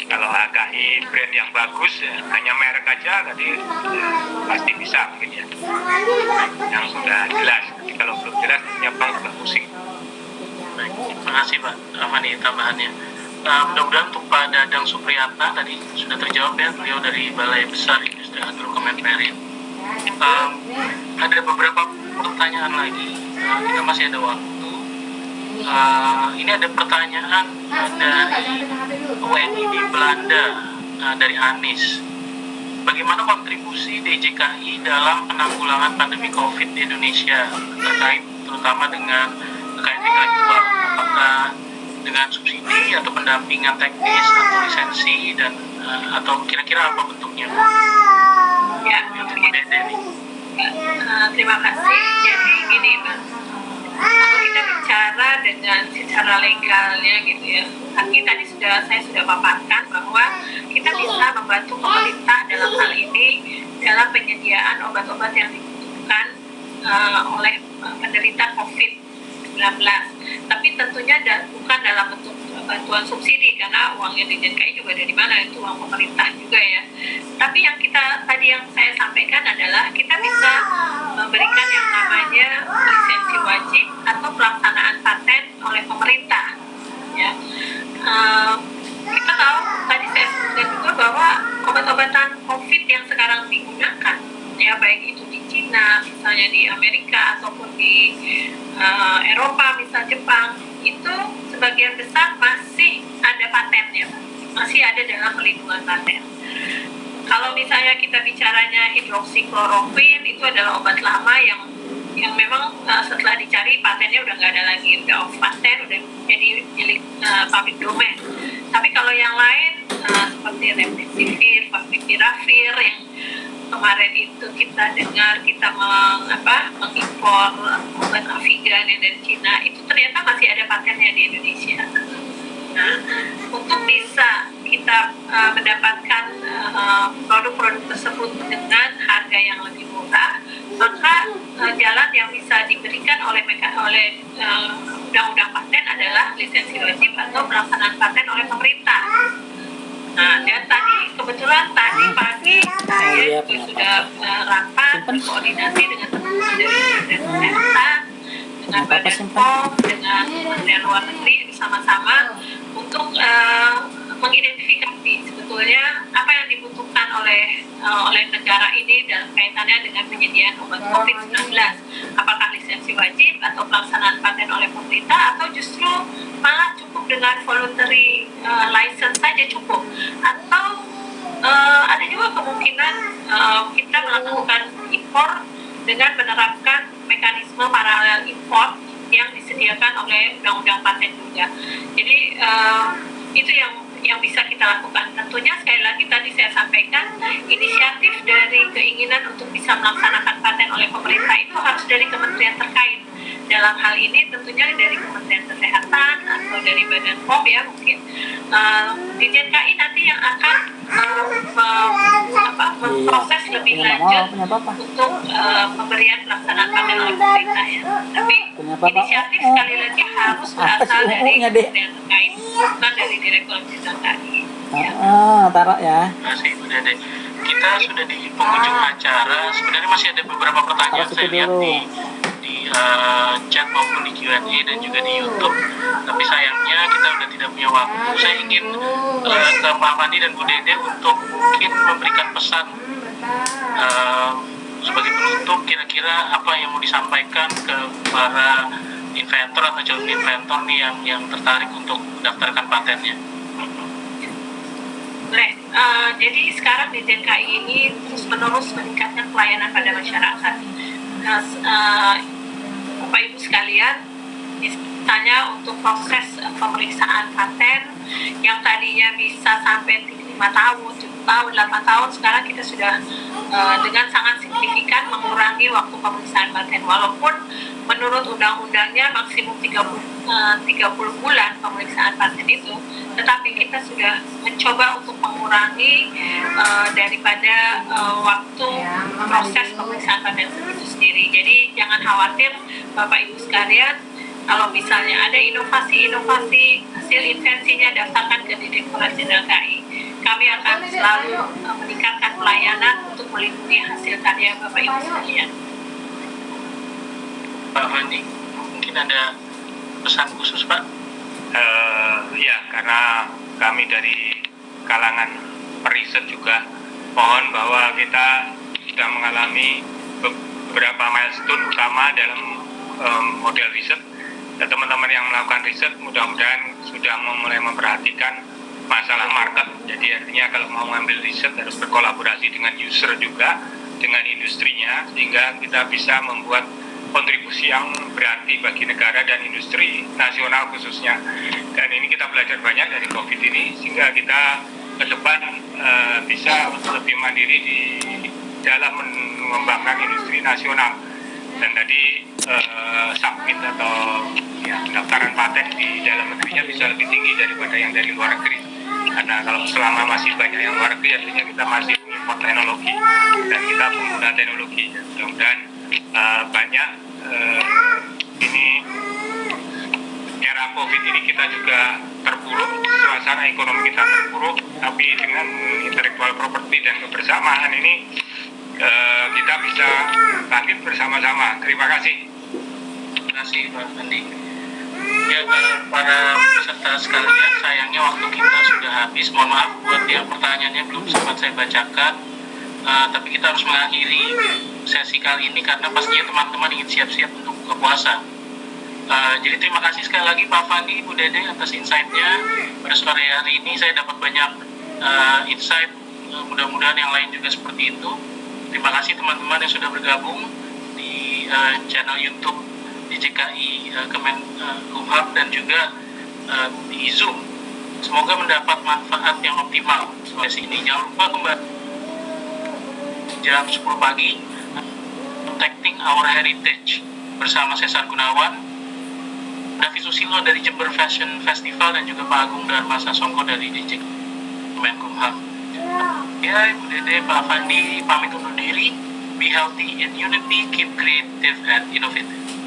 Kalau HKI brand yang bagus, hanya merek aja tadi pasti bisa mungkin ya, yang sudah jelas. Tapi kalau belum jelas, bank juga pusing. Baik, terima kasih Pak Ramani tambahannya. Mudah-mudahan untuk Pak Dadang Supriyatna tadi sudah terjawab ya, beliau dari Balai Besar Industri Agro Kemenperin. Ada beberapa pertanyaan lagi, kita masih ada waktu. Ini ada pertanyaan dari WNI di Belanda, dari Anis. Bagaimana kontribusi DJKI dalam penanggulangan pandemi COVID di Indonesia, terkait terutama dengan kekayaan intelektual? Apakah dengan subsidi atau pendampingan teknis atau lisensi, dan atau kira-kira apa bentuknya? Ya, terima kasih. Jadi gini, Mas, kalau kita bicara dengan secara legalnya gitu ya, tadi saya sudah paparkan bahwa kita bisa membantu pemerintah dalam hal ini dalam penyediaan obat-obat yang dibutuhkan oleh penderita COVID-19. Tapi tentunya bukan dalam bentuk bantuan subsidi, karena uangnya DJKI juga dari mana, itu uang pemerintah juga ya. Tapi yang saya sampaikan adalah kita bisa memberikan yang namanya lisensi wajib atau pelaksanaan paten oleh pemerintah. Ya, kita tahu tadi saya sebutkan juga bahwa obat-obatan COVID yang sekarang digunakan, ya baik itu di Cina, misalnya di Amerika ataupun di Eropa, misal Jepang, itu sebagian besar masih ada patennya, masih ada dalam perlindungan paten. Kalau misalnya kita bicaranya hidroksikloroquine, itu adalah obat lama yang memang setelah dicari patennya udah nggak ada lagi, udah off patent, udah jadi milik public domain. Tapi kalau yang lain seperti remdesivir, favipiravir yang kemarin itu kita dengar kita mengimpor obat Avigan yang dari Cina, itu ternyata masih ada patennya di Indonesia. Nah, untuk bisa kita mendapatkan produk-produk tersebut dengan harga yang lebih murah, maka jalan yang bisa diberikan oleh undang-undang paten adalah lisensi wajib atau pelaksanaan paten oleh pemerintah. Nah, dan kebetulan tadi pagi saya juga sudah rapat berkoordinasi dengan teman-teman dari Kementerian Kesehatan, dengan Badan POM, dengan Kementerian Luar Negeri bersama-sama untuk mengidentifikasi sebetulnya apa yang dibutuhkan oleh negara ini dalam kaitannya dengan penyediaan obat COVID-19. Apakah lisensi wajib atau pelaksanaan paten oleh pemerintah, atau justru malah cukup dengan voluntary license saja cukup, atau ada juga kemungkinan kita melakukan impor dengan menerapkan mekanisme paralel import yang disediakan oleh undang-undang paten juga. Jadi itu yang bisa kita lakukan. Tentunya sekali lagi tadi saya sampaikan, inisiatif dari keinginan untuk bisa melaksanakan paten oleh pemerintah itu harus dari kementerian terkait. Dalam hal ini tentunya dari Kementerian Kesehatan atau dari Badan POM ya mungkin. DJKI nanti yang akan memproses lebih lanjut untuk pemberian pelaksanaan paten oleh pemerintah ya. Tapi inisiatif sekali lagi harus berasal dari Kementerian terkait, bukan dari Direktorat Jenderal KI. Taruh ya. Terima kasih Bu Dede. Kita sudah di penghujung acara. Sebenarnya masih ada beberapa pertanyaan saya lihat di chat maupun di Q&A dan juga di YouTube. Tapi sayangnya kita sudah tidak punya waktu. Saya ingin ke Pak Mandi dan Bu Dede untuk mungkin memberikan pesan sebagai penutup, kira-kira apa yang mau disampaikan ke para inventor atau calon inventor nih yang tertarik untuk mendaftarkan patennya. Boleh. Jadi sekarang di DJKI ini terus-menerus meningkatkan pelayanan pada masyarakat. Bapak Ibu sekalian, misalnya untuk proses pemeriksaan paten yang tadinya bisa sampai 5 tahun, tahun, 8 tahun, sekarang kita sudah dengan sangat signifikan mengurangi waktu pemeriksaan paten. Walaupun menurut undang-undangnya maksimum 30 bulan pemeriksaan paten itu, tetapi kita sudah mencoba untuk mengurangi daripada waktu proses pemeriksaan paten itu sendiri. Jadi jangan khawatir Bapak Ibu sekalian, kalau misalnya ada inovasi-inovasi hasil invensinya, daftarkan ke Direktorat Jenderal KAI. Kami akan selalu meningkatkan pelayanan untuk melindungi hasil karya Bapak Ibu sekalian. Pak Fandi, mungkin ada pesan khusus Pak? Ya, karena kami dari kalangan periset juga mohon bahwa kita sudah mengalami beberapa milestone utama dalam model riset. Dan teman-teman yang melakukan riset mudah-mudahan sudah mulai memperhatikan masalah market. Jadi artinya kalau mau mengambil riset harus berkolaborasi dengan user juga, dengan industrinya, sehingga kita bisa membuat kontribusi yang berarti bagi negara dan industri nasional khususnya. Dan ini kita belajar banyak dari COVID ini, sehingga kita ke depan bisa lebih mandiri di dalam mengembangkan industri nasional. Dan tadi submit atau pendaftaran paten di dalam negerinya bisa lebih tinggi daripada yang dari luar negeri. Karena kalau selama masih banyak yang luar negeri, artinya kita masih mengimport teknologi dan kita pengguna teknologi. Mudah-mudahan banyak ini era COVID ini kita juga terpuruk, suasana ekonomi kita terpuruk, tapi dengan intellectual property dan kebersamaan ini kita bisa bangkit bersama-sama. Terima kasih. Terima kasih Pak Fandi. Ya, para peserta sekalian, sayangnya waktu kita sudah habis. Mohon maaf buat yang pertanyaannya belum sempat saya bacakan. Tapi kita harus mengakhiri sesi kali ini karena pastinya teman-teman ingin siap-siap untuk buka puasa. Jadi terima kasih sekali lagi Pak Fandi, Bu Dede atas insight-nya. Pada sore hari ini saya dapat banyak insight, mudah-mudahan yang lain juga seperti itu. Terima kasih teman-teman yang sudah bergabung di channel YouTube DJKI Kemenkumham dan juga di Zoom. Semoga mendapat manfaat yang optimal sesi ini. Jangan lupa kembali jam 10 pagi Protecting Our Heritage bersama Cesar Gunawan, David Susilo dari Jember Fashion Festival, dan juga Pak Agung Dharma Sasongko dari DJKI Kemenkumham. Ya, Ibu Dede, Pak Fandi pamit undur diri. Be healthy in unity, keep creative and innovative.